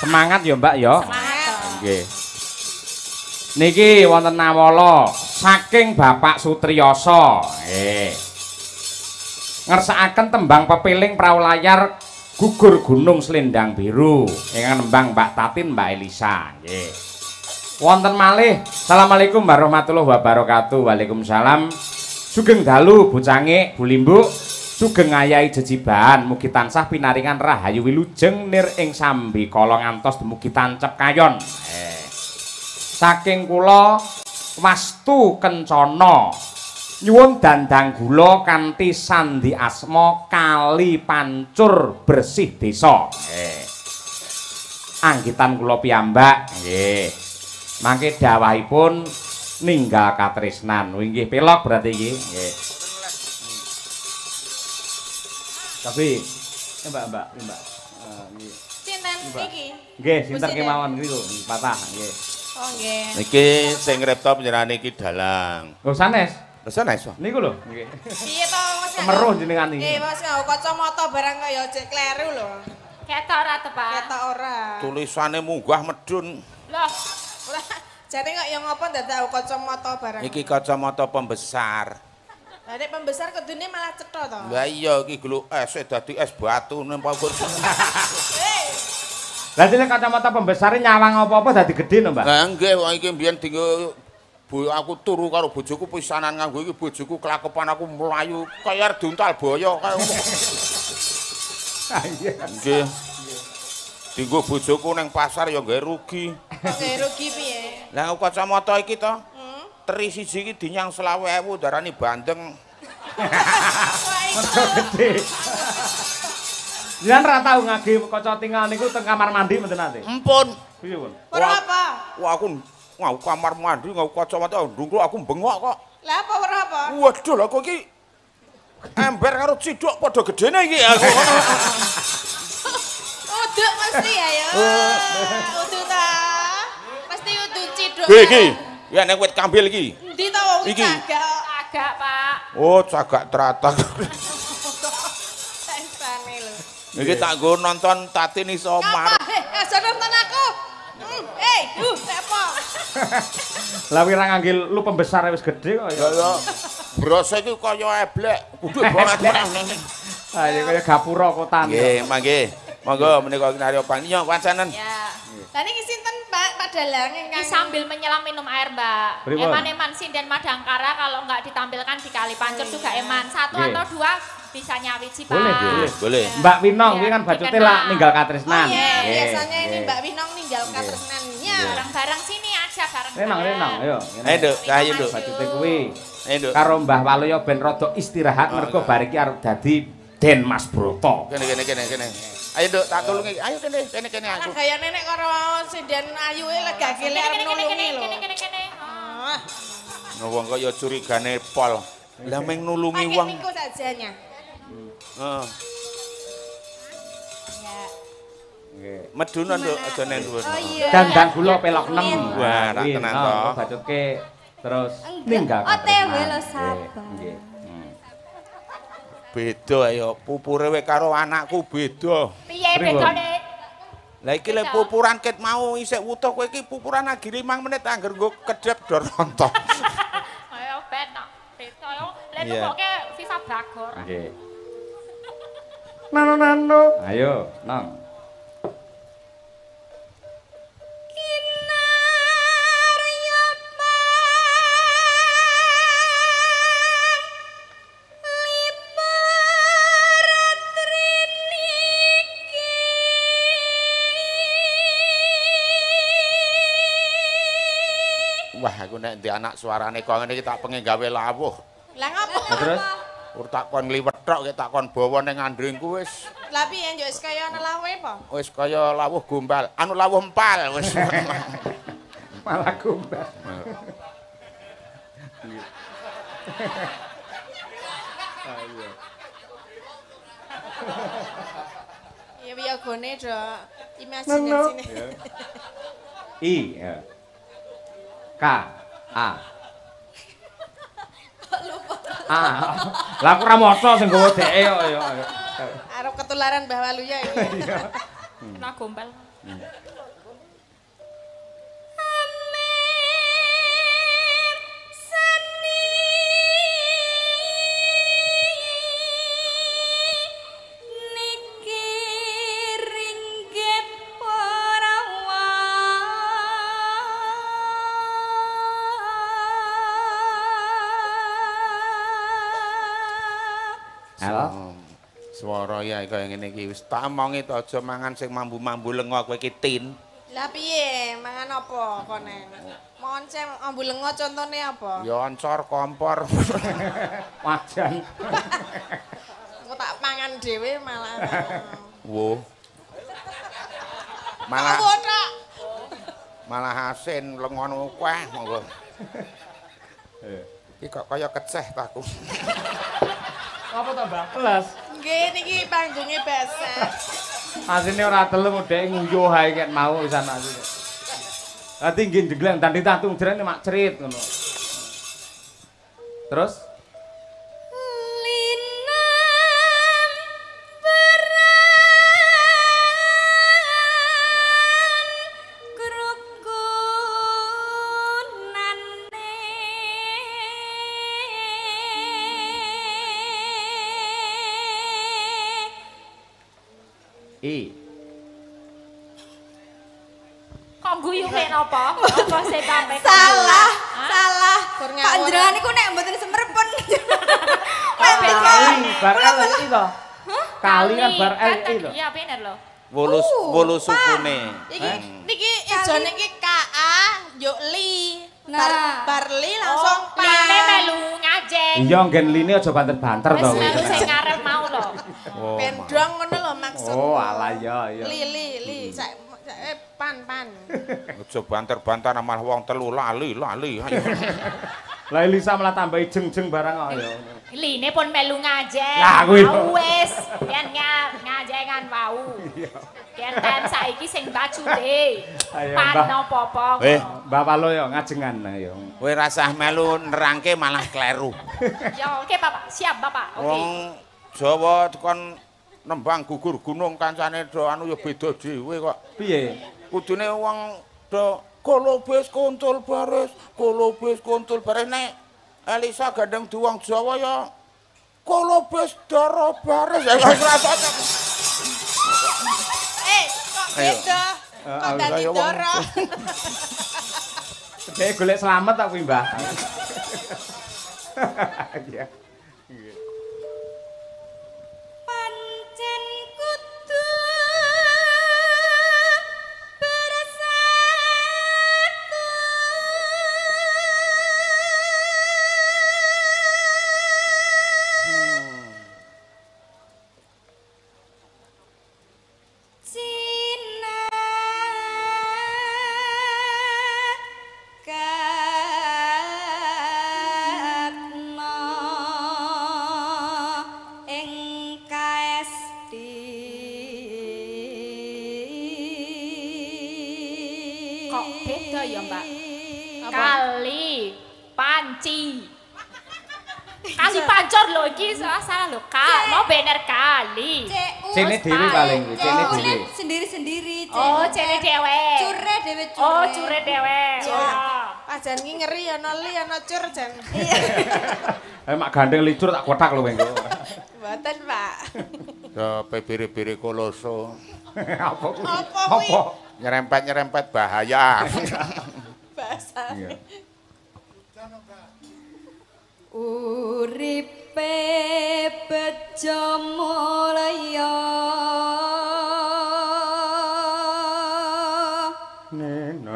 B: Semangat ya, Mbak ya.
D: Semangat.
B: Nggih. Niki wonten nawala saking Bapak Sutriyasa. Nggih. Ngersakaken tembang pepiling prawalayar Gugur Gunung Selendang Biru ingkang nembang Mbak Tatin Mbak Elisa. Nggih. Wonten malih. Assalamualaikum warahmatullahi wabarakatuh. Waalaikumsalam. Sugeng dalu bocangik bulimbuk. Sugeng ayahi jejiban mugi tansah pinaringan rahayu wilujeng nir ing sambi kala ngantos dumugi tancep kayon. Saking kula Wastu Kencana nyuwun dandang gula kanthi sandi asma Kali Pancur Bersih Desa. Anggitan kula piyambak nggih. Mangke dawahipun ninggal katresnan. Inggih pelok berarti iki nggih. Tapi Mbak. Nggih.
C: Sinten iki?
B: Nggih, sinten kemawon niku patah nggih.
C: Oh nggih.
A: Niki sing ngripta panjenengan iki Dalang.
B: Lho sanes.
A: Sanes wae.
B: Niku lho nggih.
C: Piye to Mas?
B: Kemeruh jenengan iki.
C: Mas nggo kacamata barang kaya cek kleru lho.
D: Ketok ora tepak.
C: Ketok ora.
A: Tulisane munggah medun.
D: Loh,
C: Jane kok ya ngopo dadak kacamata barang.
A: Iki kacamata pembesar.
C: Lah nek pembesar kedune malah cetha to.
A: Lah iya iki gluk es dadi es batu nang pabur.
B: Lah dene kacamata pembesare nyawang apa-apa dadi gedhe to, Mbak?
A: Lah nggih wong iki mbiyen dinggo aku turu karo bojoku pisanan nganggo iki bojoku kelakepan aku mlayu kaya duntal boyo kaya ngono.
B: Iya.
A: Nggih. Dinggo bojoku ning pasar ya nggae rugi.
C: Nggae rugi piye?
A: Lah kacamata iki to. Teri siji iki dinyang 20.000 darani bandeng.
B: Mergo gedhe. Yen ra tau ngage kaca tinggal niku teng kamar mandi mboten nate.
A: Empun.
B: Piye, Pun?
C: Ora apa?
A: Wah aku ngau kamar mandi ngau kacamata ndungkul aku bengok kok.
C: Lah apa ora apa?
A: Waduh lha kok iki ember karo ciduk padha gedene iki aku.
C: Uduk mesti ayo. Uduk ta. Mesti uduk ciduk.
A: Iki. Ya nek wit kambil iki.
C: Endi to wong
A: Iki.
D: agak, Pak.
A: Oh, cagak teratak.
C: Sensane lho.
A: Iki tak nggo nonton Tatin iso mar.
C: Aja nonton aku. Apa?
B: Lah wira ngangge lu pembesar wis gedhe kok ya.
A: Ya brose iki kaya eblek. Kudu banget.
B: Ah ya kaya gapura kotan.
A: Nggih, mangke. Monggo menika naryo panyo kancanen.
D: Ya.
C: Lah niki sinten Pak Dalang
D: Ini
C: ingkang
D: sambil menyelam minum air, Mbak.
B: Pripun?
D: Eman-eman sinden Madangkara kalau nggak ditampilkan di Kali Pancur juga eman. Satu
B: Nggih.
D: atau dua bisa nyawiji, Pak.
A: Boleh.
B: Mbak Winong
D: Ya,
B: kuwi kan bacute
D: dikenal.
B: lah ninggal katresnan.
C: Oh iya,
B: Nggih,
C: biasanya ini
B: nggih.
C: Mbak Winong ninggal katresnannya.
D: Bareng-bareng sini aja, bareng.
B: Renang, ayo.
A: Ayo, Nduk, ayo, Nduk.
B: Bacute kuwi
A: Ayo, Nduk.
B: karo Mbah Waluyo ben rada istirahat mergo bar iki arep dadi Den Mas Broto.
A: Kene. Ayo, Nduk, tak tulungi. Ayo kene aku.
C: Lah gaya nenek karo sinden ayuwe legake lek arep nulungi lho.
D: Kene.
C: Ah,
A: No wong kok ya curigane pol. Lah meng nulungi
C: pakai
A: wong.
C: minggu sajanya.
A: Heeh.
C: Ya.
B: Nggih.
A: Medunan Nduk aja nang dhuwur.
C: Oh iya.
B: Dandang gula pelok 6.
A: Wah, ra tenan to.
B: Bacutke terus
E: Enggak,
B: ninggal
E: OTW
B: katresnan.
E: lo sabar.
B: Nggih.
A: Beda ayo pupure we karo anakku beda.
D: Piye
B: Pripun?
D: bedane?
A: Lah iki lek pupuran ket mau isih wutuh kowe iki pupuran lagi 5 menit angger nggo kedep dor rontok.
D: Ayo ben tak. Beda yo. Lek
A: Iya.
D: pokoke FIFA Bragor.
B: Nggih. Nano. Ayo, Nang.
A: Wah, aku nek ndek anak suarane kok ngene iki tak pengen gawe lawuh.
C: Lah ngopo?
B: Nah, terus
A: Ur tak kon ngliwet tok tak kon bawa ning andringku wis.
C: Lah piye yo wis kaya ana lawe apa?
A: Wis kaya lawuh gombal, anu lawuh empal wis.
B: malah gombal.
C: Ya wiyagone do imajinasine.
B: I ya. K A Lah aku ora moco sing nggawa dheke kok ya.
C: Arep ketularan Mbah Waluya iki.
D: Nah gombal.
B: Halo.
A: Swara ya kaya ngene iki wis tak omongi to aja mangan sing mambu-mambu lengo kowe iki tin.
C: Lah piye? Mangan apa konen? Moncem ambu lengo contone apa?
A: Ya oncor kompor.
B: Wajan.
C: Aku tak pangan dhewe malah.
A: Wo. Malah asin lengono kuah monggo. Iki kok kaya keceh ta aku.
B: Apa to, Mbak? Plus.
C: Nggih niki panggonge basah.
B: Asine ora telem dhek nguyuh ae ket mau pisan asine. Dadi nggih ndegleng dan ditantung jerene mak cerit ngono. Terus
D: Kok guyu mek napa? Apa sing sampe
E: Salah.
C: Pak
E: Njenengan niku nek mboten semerpen.
B: kali bar LI to. Kali kan bar LI to.
D: Iya bener lho.
A: Wolu sukune.
C: Niki ijone iki KA yo li.
E: Nah.
C: Barli langsung
D: Line melu ngajeng.
B: Iya nggen line aja banter-banter to.
D: Wis melu sing ngarep mau lho.
C: Pendong ngono lho maksud.
B: Oh alah ya ya.
C: Li. Pan.
A: Aja banter-banter malah wong telu lali.
B: Lah Elisa malah tambahi jeng-jeng barang kok ya.
D: Line pun melu ngajeng.
B: Lah kuwi.
D: Wis, yen ngajengan wau. Kenten saiki sing bajute.
B: Ayo,
D: Pan
B: Mbah.
D: apa-apa.
B: Mbak Palo ya ngajengan ya.
A: Kowe rasah melu nerangke malah kleru.
D: Ya oke Bapak, siap Bapak. Oke.
A: Wong Jawa kon nembang gugur gunung kancane do anu ya beda dhewe kok.
B: Piye?
A: Kudune wong do kolobes kontul baris nek Elisa gandeng duwang Jawa ya kolobes dara baris ya ora cocok.
C: Kok beda? Kok dadi doro?
B: Dhek golek slamet tak kuwi, Mbah. Iya.
E: Pancen kudu bersatu. Cina katna ing KSD.
D: Kok beda ya, Mbak? Kali panci. Kali pancor lho iki salah lho, Kak. Mau bener kali.
B: Cene dhewe paling, cene dhewe.
E: Sendiri-sendiri.
D: Oh, cene dhewe.
E: Cure dhewe cure.
D: Oh, cure dhewe.
C: Pajan ki ngeri ana li ana cur jan.
B: Mak gandeng licur tak kotak lho engko.
C: Mboten, Pak.
A: Ya bibire-bire koloso.
B: Apa kuwi?
C: Apa kuwi?
A: Nyerempet bahaya.
C: Bahasa.
B: Iya.
E: Uripe bejo mulya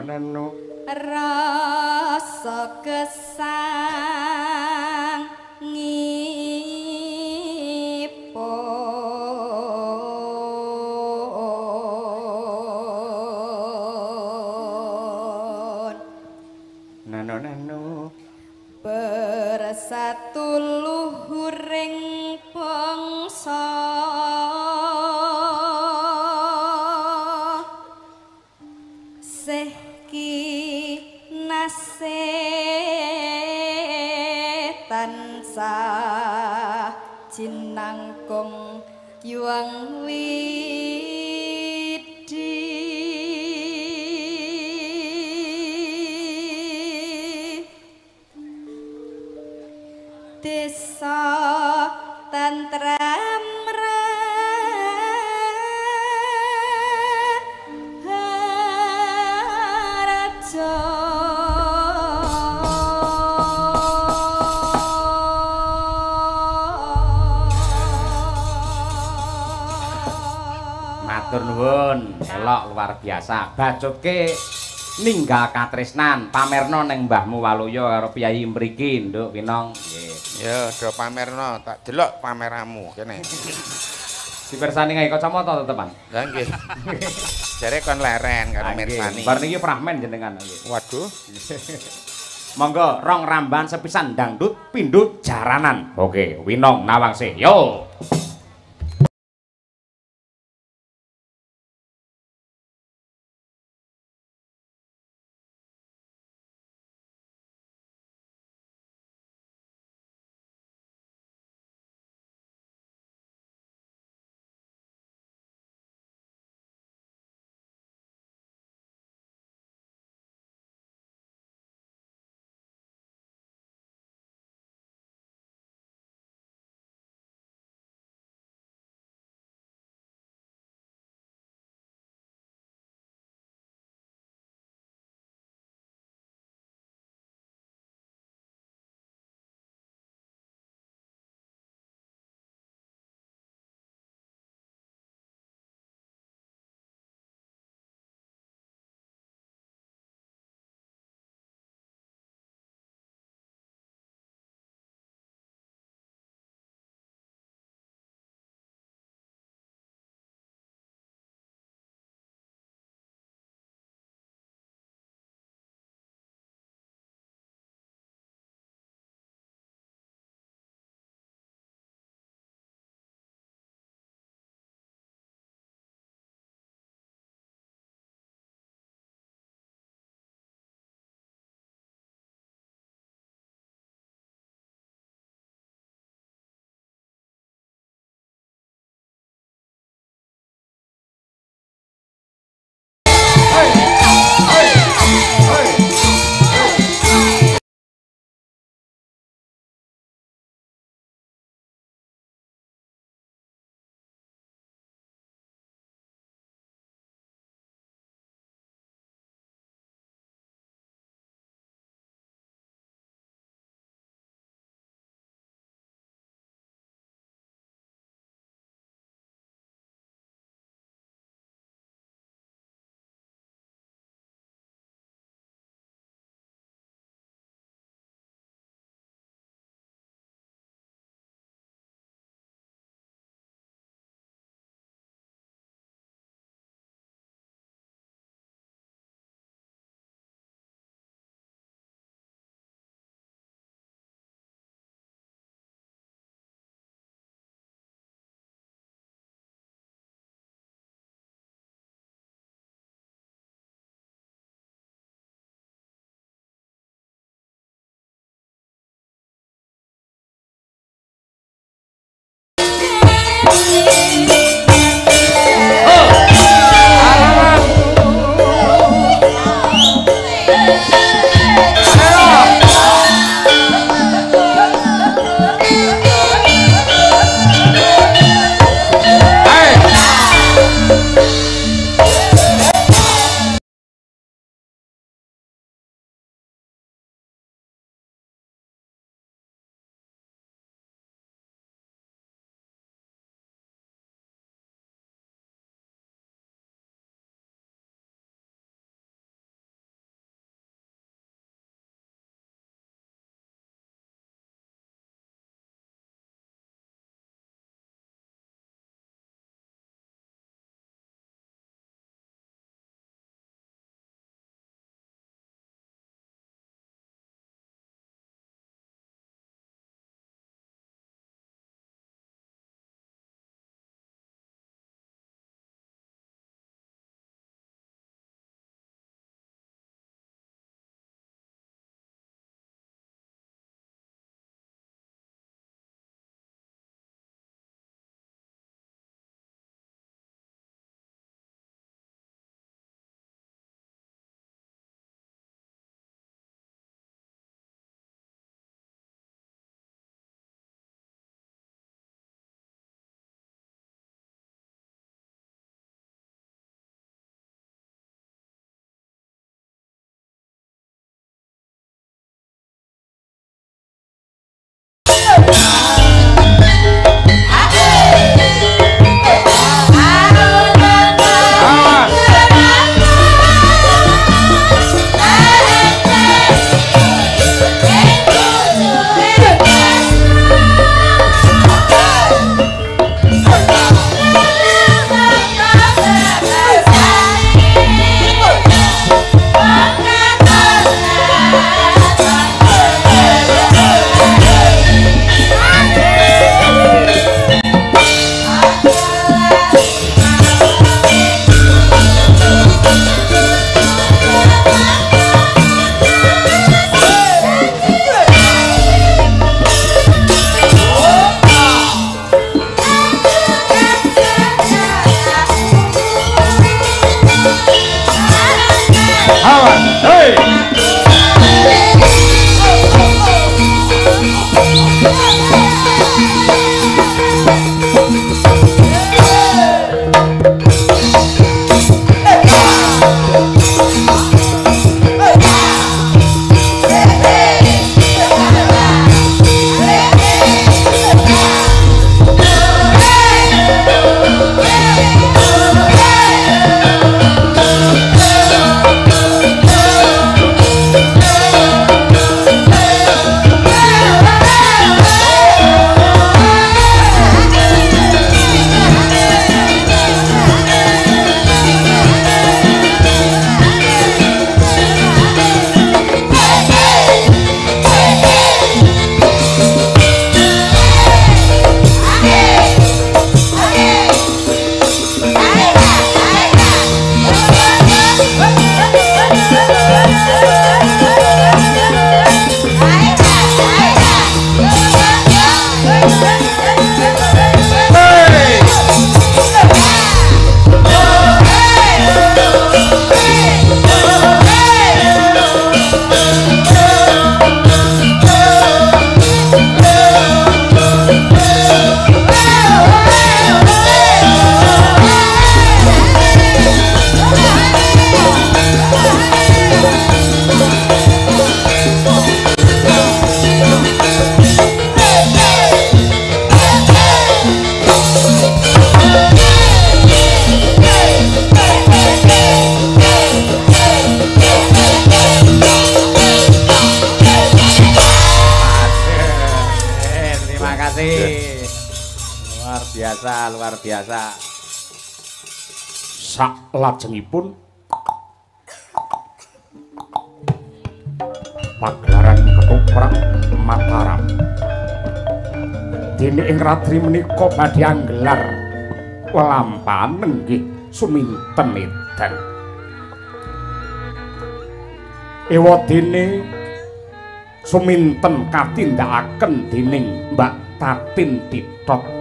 B: Neno
E: rasa kesangipun
B: neno
E: bersatu luhuring bangsa sehki tansah jinangkung yuang widi desa tentram raja
B: elok luar biasa. Bacutke ninggal katresnan pamerno ning mbahmu Waluya karo piyayi mriki, Nduk Winong. Nggih.
A: Ya, do pamerno, tak delok pameramu kene.
B: Dipersani gawe kacamata teman.
A: Lah nggih. Jare kon leren karo mirsani.
B: Bar niki Fragmen jenengan nggih.
A: Waduh.
B: Monggo rong ramban sepisan dangdut pindut jaranan. Oke, Winong Nawangse. Yo. Luar biasa. Sak lajengipun pagelaran ketoprak Mataram dene ing ratri menika badhe anggelar welampahan nggih suminten edan. Ewadene suminten katindakaken dening Mbak Tatin Titot.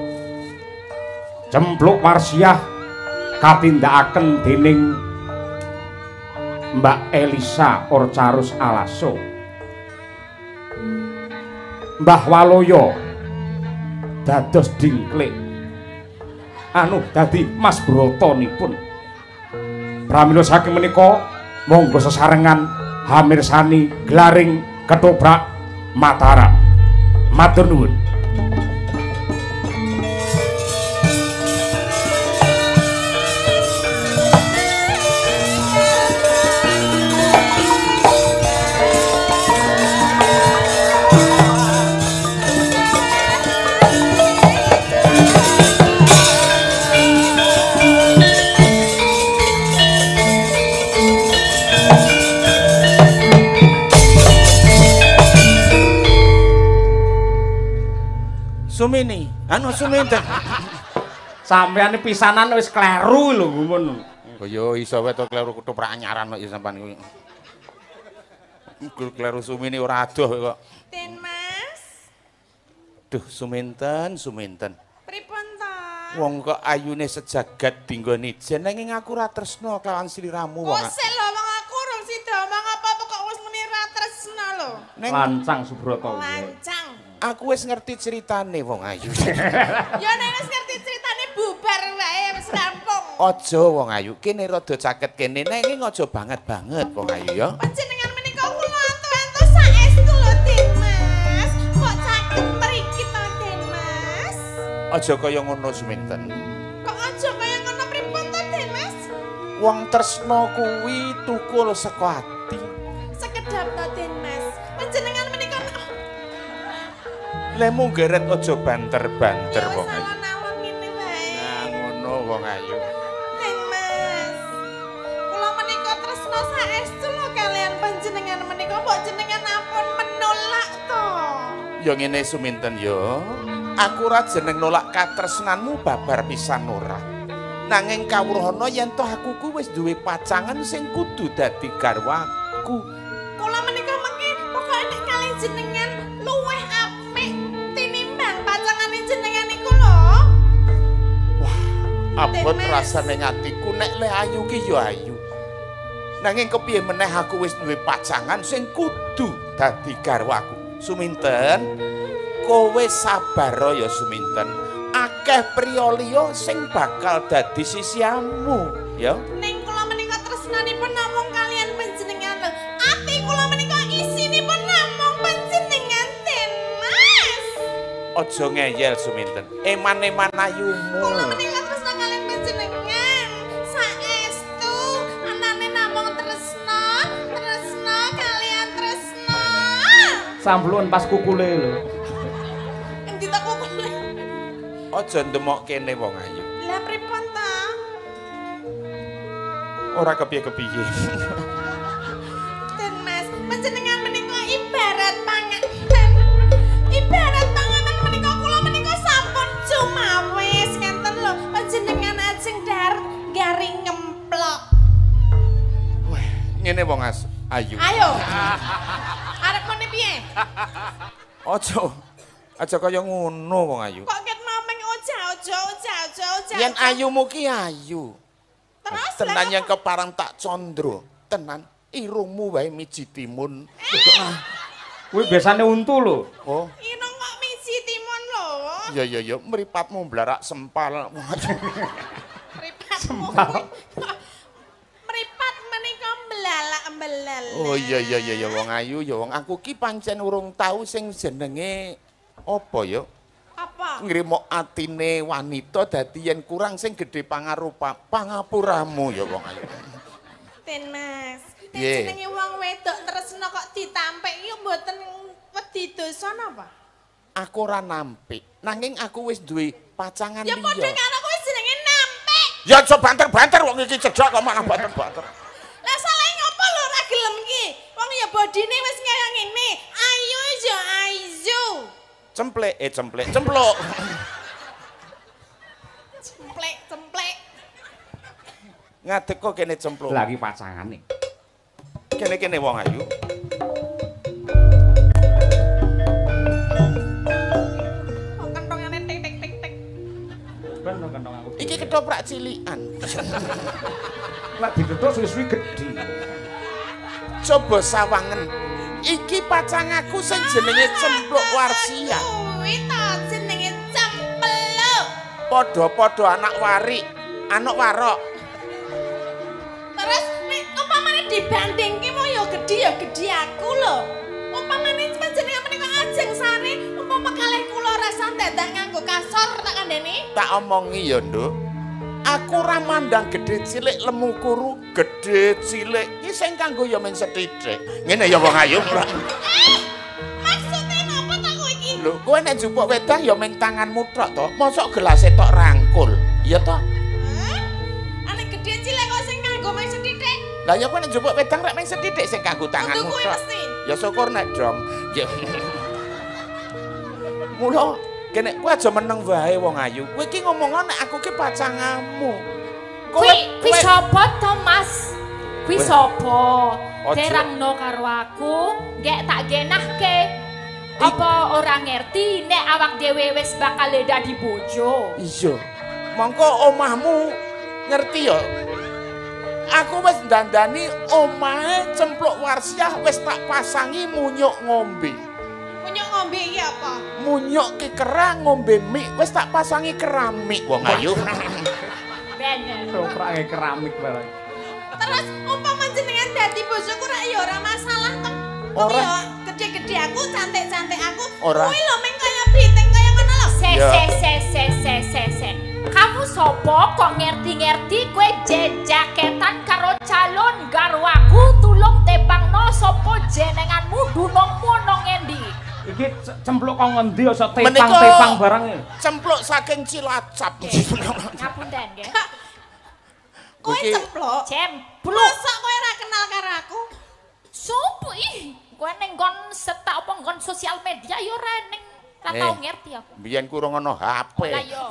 B: Jempluk Warsiah katindakaken dening Mbak Elisa Orcarus Alaso. Mbah Waloyo dados dingklik dadi Mas Brotonipun. Pramila saking menika monggo sesarengan hamirsani gelaring ketoprak Mataram. Matur nuwun.
A: Sumini, Suminten.
B: Sampeyan pisanan wis kleru lho ngono.
A: Oh ya iso wae to kleru ketoprak anyaran kok ya sampean kuwi. Kleru Sumini ora adoh kok.
C: Den Mas.
A: Duh Suminten.
C: Pripun to?
A: Wong kok ayune sejagat dinggone jen nanging aku ra tresno kelawan sliramu wong.
C: Oh sik lho wong aku urung sida omong apa-apa kok wis muni ra tresno lho.
B: Lancang Subroto.
C: Lancang.
A: Aku wis ngerti ceritane wong ayu.
C: Ya nek wis ngerti ceritane bubar wae wis rampung.
A: Aja wong ayu, kene rada caket kene nanging aja banget wong ayu ya.
C: Panjenengan menika kula antu-antu saestu lho Den Mas. Kok caket mriki to Den Mas?
A: Aja kaya ngono Suminten.
C: Kok aja kaya ngono pripun to Den Mas?
A: Wong tresno kuwi tukul saka ati.
C: Sekedap to Den Mas. Panjenengan menika
A: Lemu geret aja banter-banter wong ayu.
C: Alon-alon ngene wae.
A: Nah ngono wong ayu.
C: Den Mas. Kula menika tresno saestu lho kalian panjenengan menika mbok jenengan ampun menolak to.
A: Ya ngene Suminten ya. Aku ora jeneng nolak katresnanmu babar pisan ora. Nanging kawruhana yen toh aku ku wis duwe pacangan sing kudu dadi garwaku.
C: Kula menika mengki pokoke nek kalih jenengan luwih apik tinimbang pacangane jenengan iku lho.
A: Abot
C: Mas.
A: rasane atiku nek le ayu ki ya ayu. Nanging kepiye meneh aku wis duwe pacangan sing kudu dadi garwaku. Suminten, kowe sabar ya Suminten. Akeh priya liya sing bakal dadi sisiamu, ya.
C: Ning kula menika tresnanipun namung kalian panjenengan lho. Ati kula menika isinipun namung panjenengan Den Mas.
A: Aja ngeyel Suminten. Eman-eman ayumu.
C: Kula menika tresna kalian panjenengan. Saestu anane namung tresna kalian tresna.
B: Sambluan pas kukule lho.
C: Endi tak kukule?
A: Aja ndemok kene wong ayu.
C: Lah pripun ta?
A: Ora kepiye-kepiye.
C: Den Mas, panjenengan menika ibarat panganan. Ibarat panganan menika kula menika sampun cumawis ngenten lho. Panjenengan ajeng garing ngemplok.
A: Wah, ngene wong ayu.
C: Ayo. Arep mene piye?
A: Aja kaya ngono wong ayu.
C: Kok ket mameng ojo.
A: Yen ayumu ki ayu.
C: Terus
A: Tenan yang keparang tak condro. Tenan irungmu wae miji timun.
B: Kuwi biasane untu lho.
A: Oh.
C: Inong kok miji timun lho.
A: Ya, mripatmu blarak sempal.
C: Mripatmu. Mripat menika mbelalak.
A: Oh iya wong ayu ya wong aku ki pancen urung tau sing jenenge apa ya?
C: Apa?
A: Ngrimok atine wanita dadi yen kurang sing gedhe pangapuramu ya wong ayu.
C: Den Mas,
A: Piye?
C: jenenge wong wedok tresna kok ditampik iki mboten wedi dosa napa?
A: Aku ora nampik, nanging aku wis duwe pacangan
C: Ya
A: liya.
C: padha karo kowe jenenge nampik.
A: Ya aja banter-banter wong iki cedhak kok malah banter-banter.
C: Lah salah ngopo lho ora gelem iki? Wong ya bodine wis kaya ngene. Ayu ya ayu.
A: Cemplek.
C: Cemplek.
A: Ngadeg kok kene cempluk.
B: Lagi pacangane.
A: Kene wong ayu.
C: Kok kentongane tik.
B: Ben kentong aku.
A: Iki ketoprak cilikan.
B: Lah ditutuk suwi-suwi gedhi.
A: Coba sawangen. Iki pacangaku sing jenenge Cempluk Warsia.
C: Kuwi ta jenenge cempluk.
A: Padha-padha anak wari, anak warok.
C: Terus nek umpamane dibandingke mau ya gedhi aku lho. Umpamane panjenengan menika ajeng sare, umpama kalih kula rasa dadak nganggo kasor tak kandhani.
A: Tak omongi ya, Nduk. Aku ora mandang gedhe cilik lemu kuru, gedhe cilik iki sing kanggo ya men sethithik. Ngene ya wong ayu.
C: Maksudnya napa tak kowe iki?
A: Lho, kowe nek njupuk wedang ya ming tanganmu tok to. Mosok gelase tok rangkul. Iya to?
C: Anek gedhe cilik kok sing kanggo men sethithik.
A: Lah ya kowe nek njupuk wedang rek ming sethithik sing kanggo tanganmu
C: Kudu kuwi
A: tok.
C: mesti.
A: Ya syukur nek drom. Ya. Mula kene kowe aja meneng wae wong ayu. Kowe iki ngomong nek aku ki pacanganmu.
D: Kuwi sapa to, Mas? Kuwi sapa?
A: Ojo.
D: Terangno karo aku, nggek tak genahke. Apa ora ngerti nek awak dhewe wis bakal dadi bojo?
A: Iya. Mongko omahmu ngerti ya. Aku wis ndandani omahe Cempluk Warsiah wis tak pasangi munyuk ngombe.
C: Munyuk ngombe iki apa?
A: Munyuk ki kerang ngombe mie wis tak pasangi keramik wong ayu.
D: Bener.
B: Toprake keramik barang.
C: Terus umpama jenengan dadi bojoku rak ya ora masalah to.
A: Ora.
C: Ya gede-gede aku, cantik-cantik aku.
A: Ora.
C: Kuwi lho meng kaya biteng kaya ngono lho.
D: Se. Kamu sopo kok ngerti-ngerti kue jejaketan karo calon garwaku tulung tepangno sopo jenenganmu dunungmu nang endi?
B: Iki cempluk kok ngendi asa tepang-tepang barang e.
A: Cempluk saking Cilacap.
D: Ngapunten nggih.
C: Kowe
A: Iki-
C: cempluk.
D: Cempluk.
C: Mosok kowe ora kenal karo aku?
D: Sopo ih? Kowe ning nggon setak apa nggon sosial media ya ora ning ora tau ngerti aku.
A: Biyen kurang ono HP.
D: Lah yo.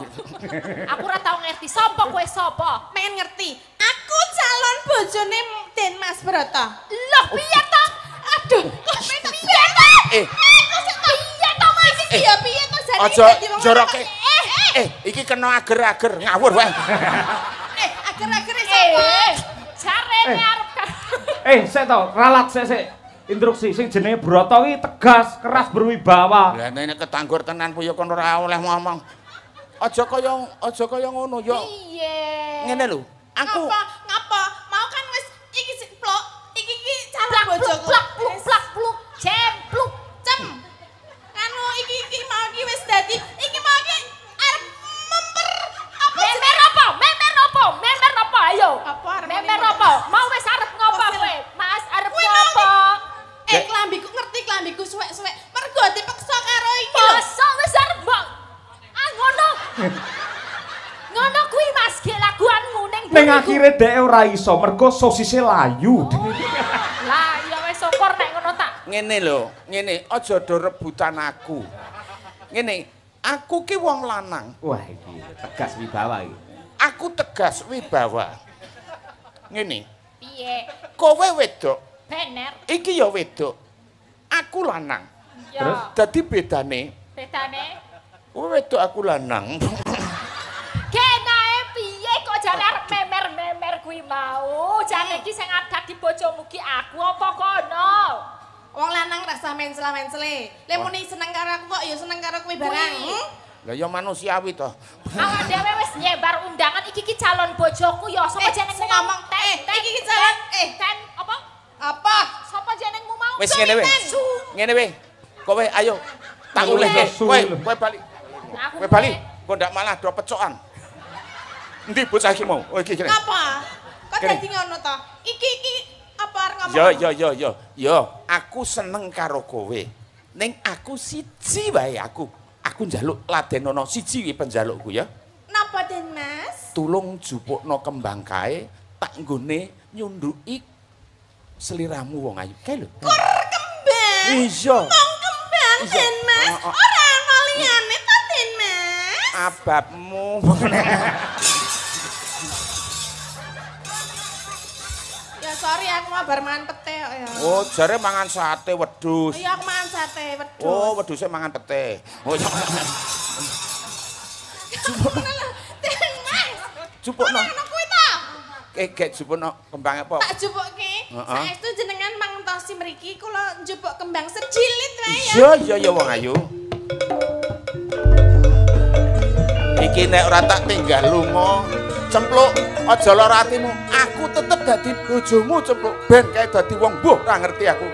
D: Aku ora tau ngerti sapa kowe sapa.
C: Pengen ngerti. Aku calon bojone Den Mas Broto.
D: Loh piye to?
C: Aduh, kok piye to?
A: Eh.
C: Piye to Mas iki ya piye to jane
A: Aja
C: dadi wong
A: joroke.
C: lanang?
A: Iki kena ager-ager ngawur wae.
C: Ager-ager sapa?
D: Jarene arep
B: Sik to, ralat sik. Instruksi sing jenenge Brata iki tegas, keras berwibawa.
A: Lah nek ketanggur tenan ku ya kon ora oleh ngomong. Aja kaya ngono ya.
D: Piye?
A: Ngene lho. Aku
C: ngapa? Mau kan wis iki sing plok. Iki calon bojoku.
D: Plak, jempluk.
C: Cem. Anu iki mau iki wis dadi iki mau iki arep memper apa Memer apa? Ayo. Memer apa? Mau wis arep ngopo kowe? Mas arep ngopo? Klambiku ngerti klambiku suwek-suwek. Mergo dipeksa karo iki lho.
D: Masa wis arep mbok. Ngono. Ngono kuwi Mas, ge laguanmu ning
B: Ning akhire dhek ora iso mergo sosise layu.
D: Lah ya wis syukur nek ngono tak.
A: ngene lho, ngene aja do rebutan aku. Ngene, aku ki wong lanang.
B: Wah iki tegas wibawa iki.
A: Aku tegas wibawa. Ngene.
D: Piye?
A: Kowe wedok.
D: Bener.
A: Iki ya wedok. Aku lanang.
B: Terus?
A: Dadi bedane. Kowe wedok aku lanang.
D: Kenae piye kok jane arep memer kuwi mau? Jane iki sing adat di bojomu ki aku apa kono?
C: Wong lanang rasa mencela-mencele. Lek muni seneng karo aku kok ya seneng karo kowe barang.
A: Lah ya manusiawi to.
D: Awak dhewe wis nyebar undangan iki ki calon bojoku ya sapa jenengmu ngomong
C: iki calon
D: ten apa?
C: Apa?
D: Sapa jenengmu mau?
A: Wis ngene wae. Ngene wae. Kowe ayo. Tak oleh kowe bali. Kowe bali. Kok ndak malah do pecokan. Endi bocah iki mau? Oh iki kene.
C: Apa? Kok dadi ngono to? Iki apa arep ngomong?
A: Yo, aku seneng karo kowe. Ning aku siji wae aku. Aku njaluk ladenono siji iki penjalukku ya.
C: Napa Den Mas?
A: Tulung jupukno kembang kae tak nggone nyunduki seliramu wong ayu. Kae lho.
C: Kur kembang.
A: Iya.
C: Wong kembang Den Mas. Ora ana liyane to Den Mas.
A: Ababmu.
C: Ya sorry aku mah bar mangan pete kok ya.
A: Oh, jare mangan sate wedhus.
C: Iya aku mangan sate wedhus.
A: Oh, wedhuse mangan pete. Oh, iya.
C: Den Mas.
A: Jupukno.
C: Ngono kuwi to.
A: Gek jupukno kembang apa?
C: Tak jupukke.
A: Heeh.
C: Saestu jenengan mangentosi mriki kula njupuk kembang sejilit wae ya.
A: Iya wong ayu. Iki nek ora tak tinggal lunga, cempluk aja lara atimu. Aku tetep dadi bojomu cempluk ben kae dadi wong mbuh ora ngerti aku.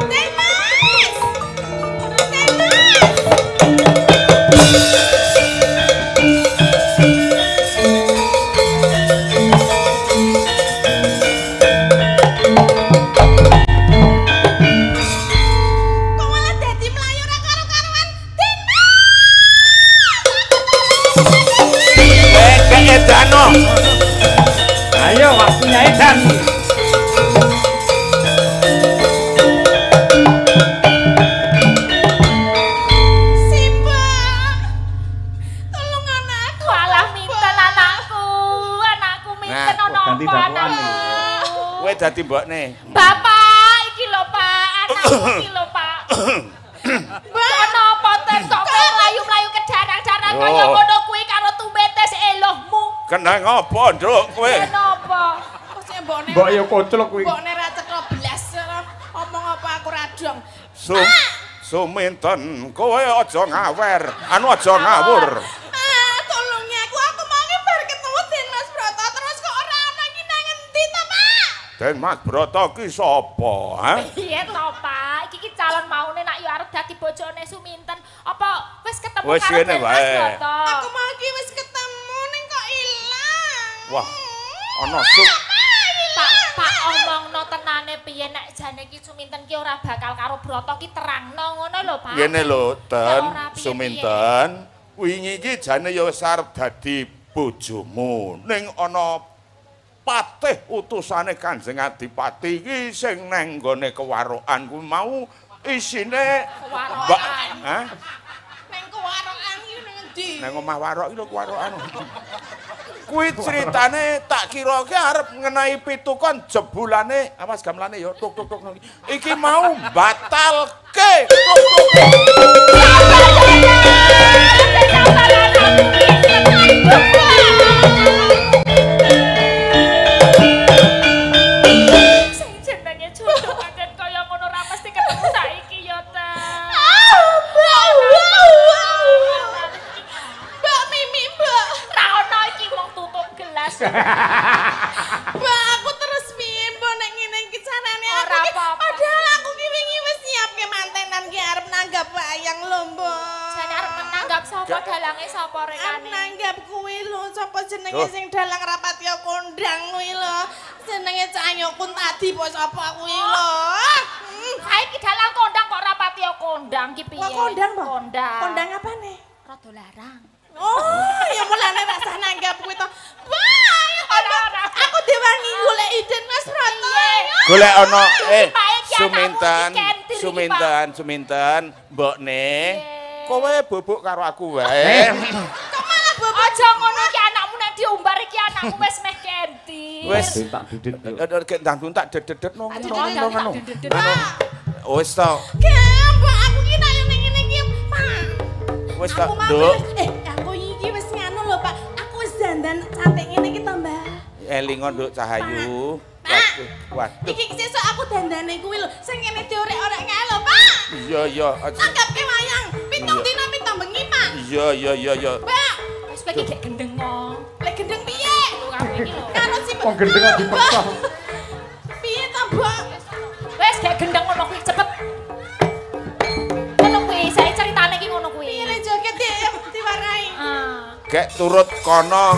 C: Den Mas. Den Mas.
A: Dano.
B: Ayo waktunya edan.
C: Simba. Tolong anakku.
D: Walah minten anakku. Anakku minten ono
B: ganti
D: apa
B: dakwaan
D: anakku?
A: Kowe dadi mbokne.
D: Bapak iki lho Pak, anakku iki lho Pak. Ono apa ten kok mlayu-mlayu ke daerah-daerah kaya ngono kuwi karo tumetes elohmu.
A: Kenang apa, Nduk, kowe?
D: Kenapa?
C: Kok sik mbokne.
B: Mbok yo koclok kuwi.
C: Mbokne ra cetha blas. Omong apa aku ra dong.
A: Suminten, kowe aja ngawer. Anu aja ngawur.
C: Tolongnya aku mau bar ketemu Den Mas Broto terus kok ora ana iki nang endi to, Pak?
A: Den Mas Broto ki sapa, ha?
D: Piye to, Pak? Iki calon maune nak yo arep dadi bojone Suminten. Apa wis ketemu
A: Wis
D: karo
A: ngene
D: Den Mas
A: wae.
D: Broto?
C: Aku mau iki wis ketemu ning kok ilang.
A: Wah, ana
D: Pak omongno tenane piye nek jane iki Suminten ki ora bakal karo Broto ki terangno ngono lho, Pak.
A: ngene lho, Den
D: Ora piye-piye.
A: Suminten. Wingi iki jane ya wis arep dadi bojomu. Ning ana patih utusane Kanjeng Adipati iki sing nang nggone kewarokan kuwi mau isine
D: Kewarokan.
A: Hah?
C: Neng kewarokan iki nang endi?
A: Nang omah warok iki lho kewarokan. Kuwi ceritane tak kira ki arep ngenai pitukon jebulane awas gamelane ya tuk tuk tuk iki mau batalke.
C: nanggap wayang lho, Mbok.
D: Jane arep nanggap sapa dalange sapa
C: Arep
D: rekane?
C: nanggap kuwi lho, sapa jenenge sing dalang Rapatya kondang kuwi lho. Jenenge Cahyo Kuntadi apa sapa kuwi lho.
D: Saiki dalang kondang kok Rapatya kondang ki piye?
C: Kok kondang, Mbok?
D: Kondang.
C: Kondang apane?
D: Rada larang.
C: Oh, ya mulane rasa nanggap kuwi to. Wah, aku diwangi golek iden Mas Broto.
A: Golek ana Suminten, mbokne. Kowe bubuk karo aku wae.
C: Kok malah bobok?
D: Aja ngono ki anakmu nek diumbar iki anakmu wis meh kenti.
A: Wis
B: tak didit.
A: gek ndang tak dedet ngono.
D: Aduh,
A: Wis to.
C: Mbok aku ki nak yo ning ngene iki, Pak.
A: Wis to,
C: Aku mau
A: Nduk.
C: aku iki wis nganu lho, Pak. Aku wis dandan cantik ngene iki to, Mbak.
A: Elingo Nduk Cahayu.
C: Pak.
A: Waduh.
C: Iki sesuk aku dandane kuwi lho, sing kene diorek-orek kae lho, Pak.
A: Iya.
C: Tanggapke wayang, pitung dina pitung bengi, Pak.
A: Iya.
C: Pak,
D: wis iki gek gendeng kok.
C: lek gendeng piye?
D: Kamu iki lho.
C: Karo si
B: Wong gendeng kok dipeksa.
C: Piye to, Mbok?
D: Wis gek gendeng ngono kuwi cepet. Ngono kuwi, saya ceritane iki ngono kuwi.
C: Piye lek joget diwarai?
A: Gek turut kono.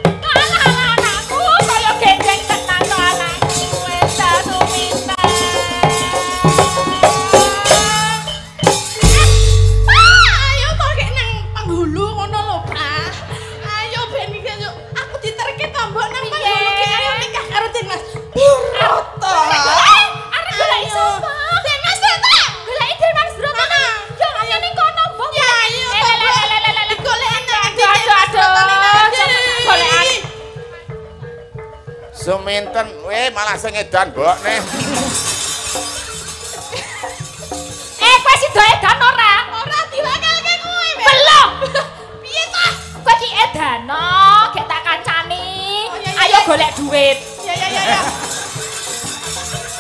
D: Anakku kaya gendeng tenan to anakku wis Suminten.
C: Ayo kok gek nang penghulu ngono lho, Pak. Ayo ben iki aku diterke to, Mbok nang penghulu ki ayo nikah karo Dimas. Broto.
D: Arep golek sapa?
C: Dimas Broto.
D: Golek Dimas Broto. Yo ayo ning kono, Mbok.
C: Ya ayo to, Mbok. Digoleki nang
D: Golekan.
A: Suminten, malah sing edan mbokne.
D: Kowe sida edan ora?
C: Ora diwakelke kuwi.
D: Belum.
C: Piye to?
D: Kowe ki edano, gek tak kancani.
C: iya,
D: Ayo
C: iya.
D: golek duit.
C: Ya.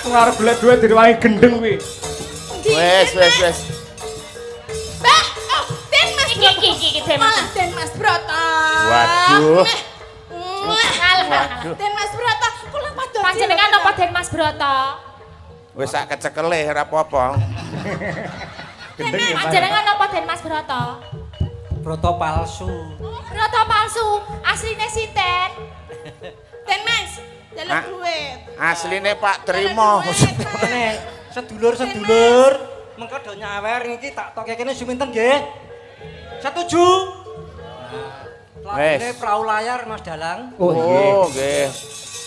B: Wong arep golek duit direwangi gendeng kuwi.
A: Wes.
C: Mbak, Den Mas Broto.
D: Iki Dimas.
C: Malah Den Mas Broto.
A: Waduh.
D: Ngalah.
C: Den Mas Broto, kula padha.
D: Panjenengan napa Den Mas Broto?
A: Wis sak kecekele ora apa-apa.
B: Gendeng ya.
D: Panjenengan napa Den Mas Broto?
F: Broto palsu.
D: Broto palsu, asline sinten?
C: Den Mas,
A: Ah.
C: jaluk duit.
A: Asline Pak Trimo.
F: Nek sedulur-sedulur mengko do nyawer iki tak toke kene Suminten nggih. Setuju?
A: Wes.
F: Ini perahu layar Mas Dalang.
B: Oh iya.
A: Nggih.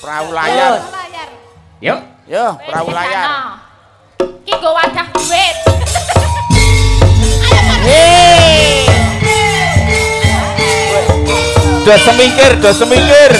A: Perahu layar.
C: Layar.
B: Yuk.
A: Yo, perahu layar.
D: Ki nggo wadah duit.
A: Hei. Do semingkir.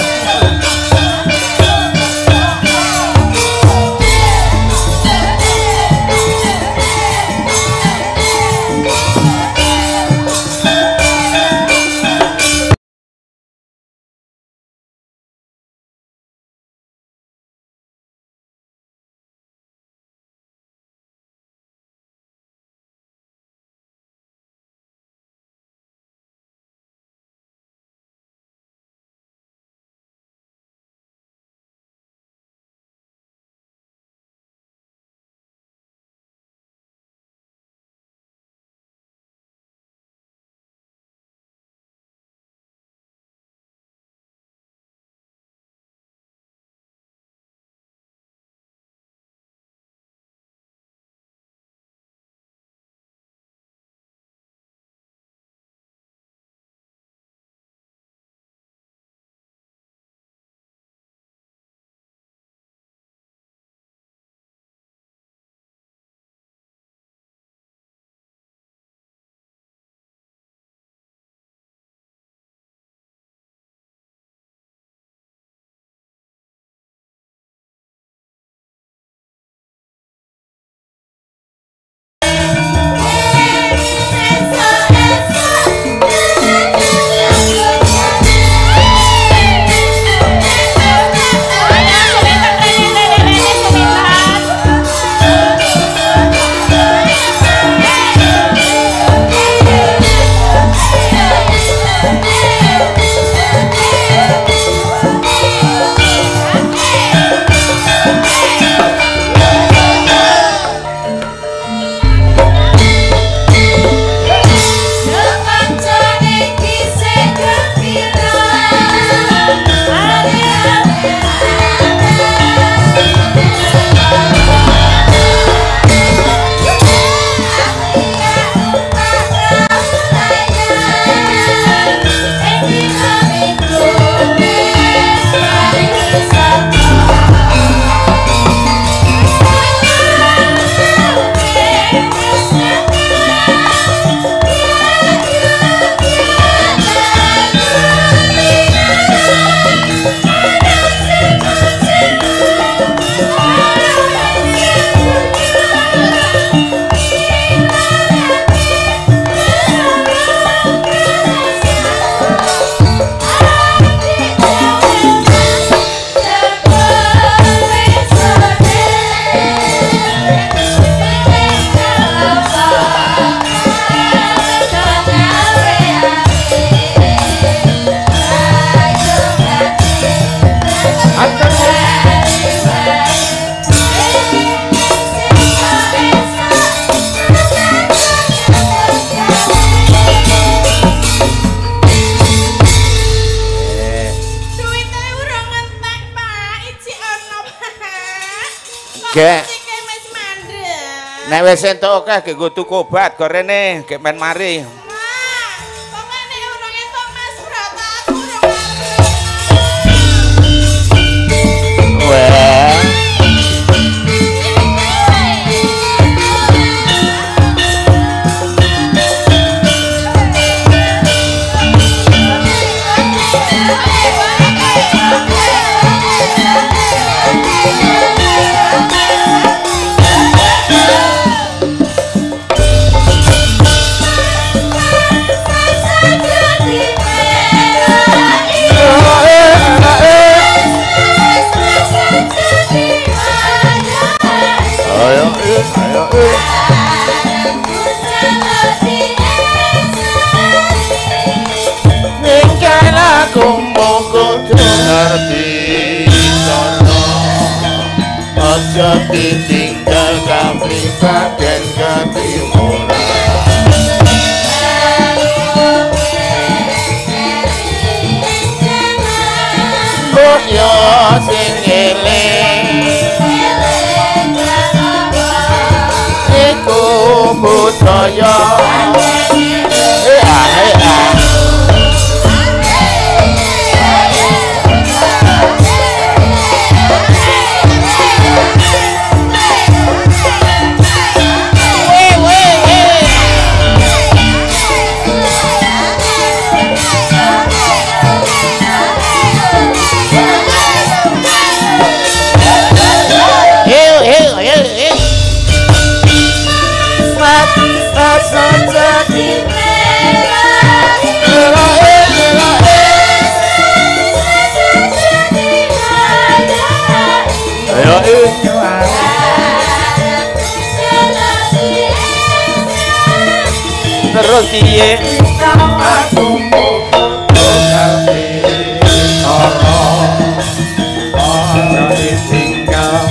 A: Gek. Nek wis entuk akeh ge nggo tuku obat go rene, gek men mari. Wah. Aja ditinggal kapribaden katimuran mbok yo sing eling iku budaya terus piye aku ngerti ora ora ditinggal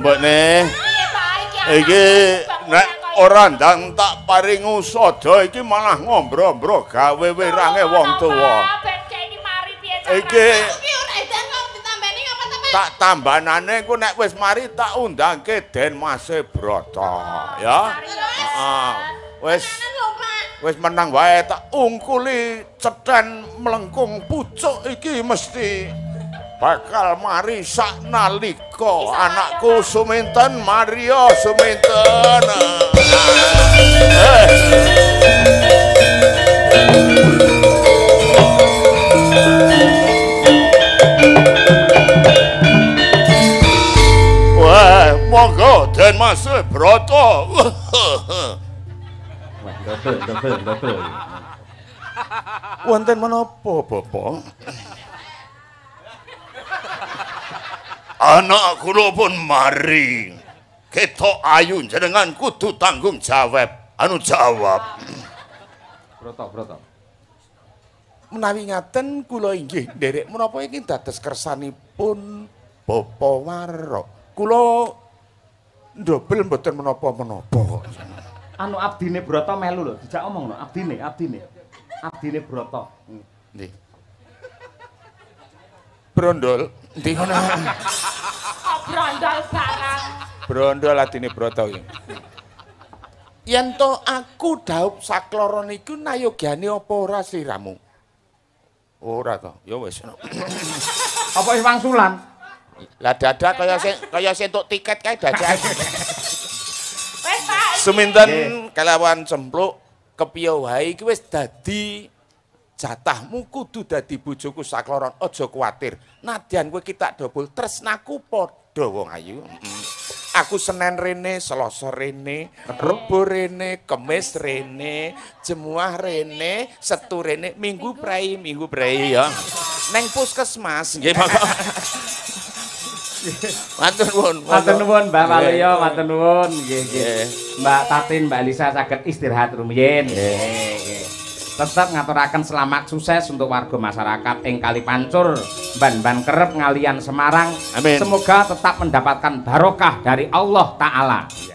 A: Mbokne iki nek ora ndang tak paring usada iki malah ngombro-mbro gawe wirange wong tuwa. Iki tak tambanane ku nek wis mari tak undangke Den Mas Broto ya. Heeh. Wis menang wae tak ungkuli cethen mlengkung pucuk iki mesti bakal mari sak nalika anakku Suminten Mario Suminten. Wah, monggo Den Mas Broto. Betul. Wonten menapa, Bapak? Anak kula pun mari. Ketok ayu jenengan kudu tanggung jawab. Jawab.
B: Broto.
A: Menawi ngaten kula inggih nderek menapa iki dados kersanipun Bapak Warok. Kula ndobel mboten menapa-menapa.
B: Abdine Broto melu lho, dijak omong lho, abdine Broto.
A: Nggih. Brondol, ndi ngono?
D: Brondol barang.
A: Brondol adine Broto iki. Yen to aku dhaup sakloro niku nayogyane apa ora sliramu? Ora to, ya wis.
B: Apa wis wangsulan?
A: Lah dadak kaya entuk tiket kae dadak.
D: Wis Pak.
A: Suminten kelawan cempluk kepiye wae iki wis dadi jatahmu kudu dadi bojoku sakloron, aja kuwatir. Nadyan kowe ki tak dobol tresnaku padha wong ayu. Aku Senin rene, Selasa rene, Rebo rene, Kemis rene, Jemuah rene, Setu rene, Minggu prei ya. Neng puskesmas nggih Pak. Matur nuwun
B: Mbak Waluyo, matur nuwun nggih. Mbak Tatin, Mbak Lisa saged istirahat rumiyin. Nggih. Tetap ngaturaken selamat sukses untuk warga masyarakat ing Kalipancur, Ban-ban Kerep ngalian Semarang.
A: Amin.
B: Semoga tetap mendapatkan barokah dari Allah Ta'ala.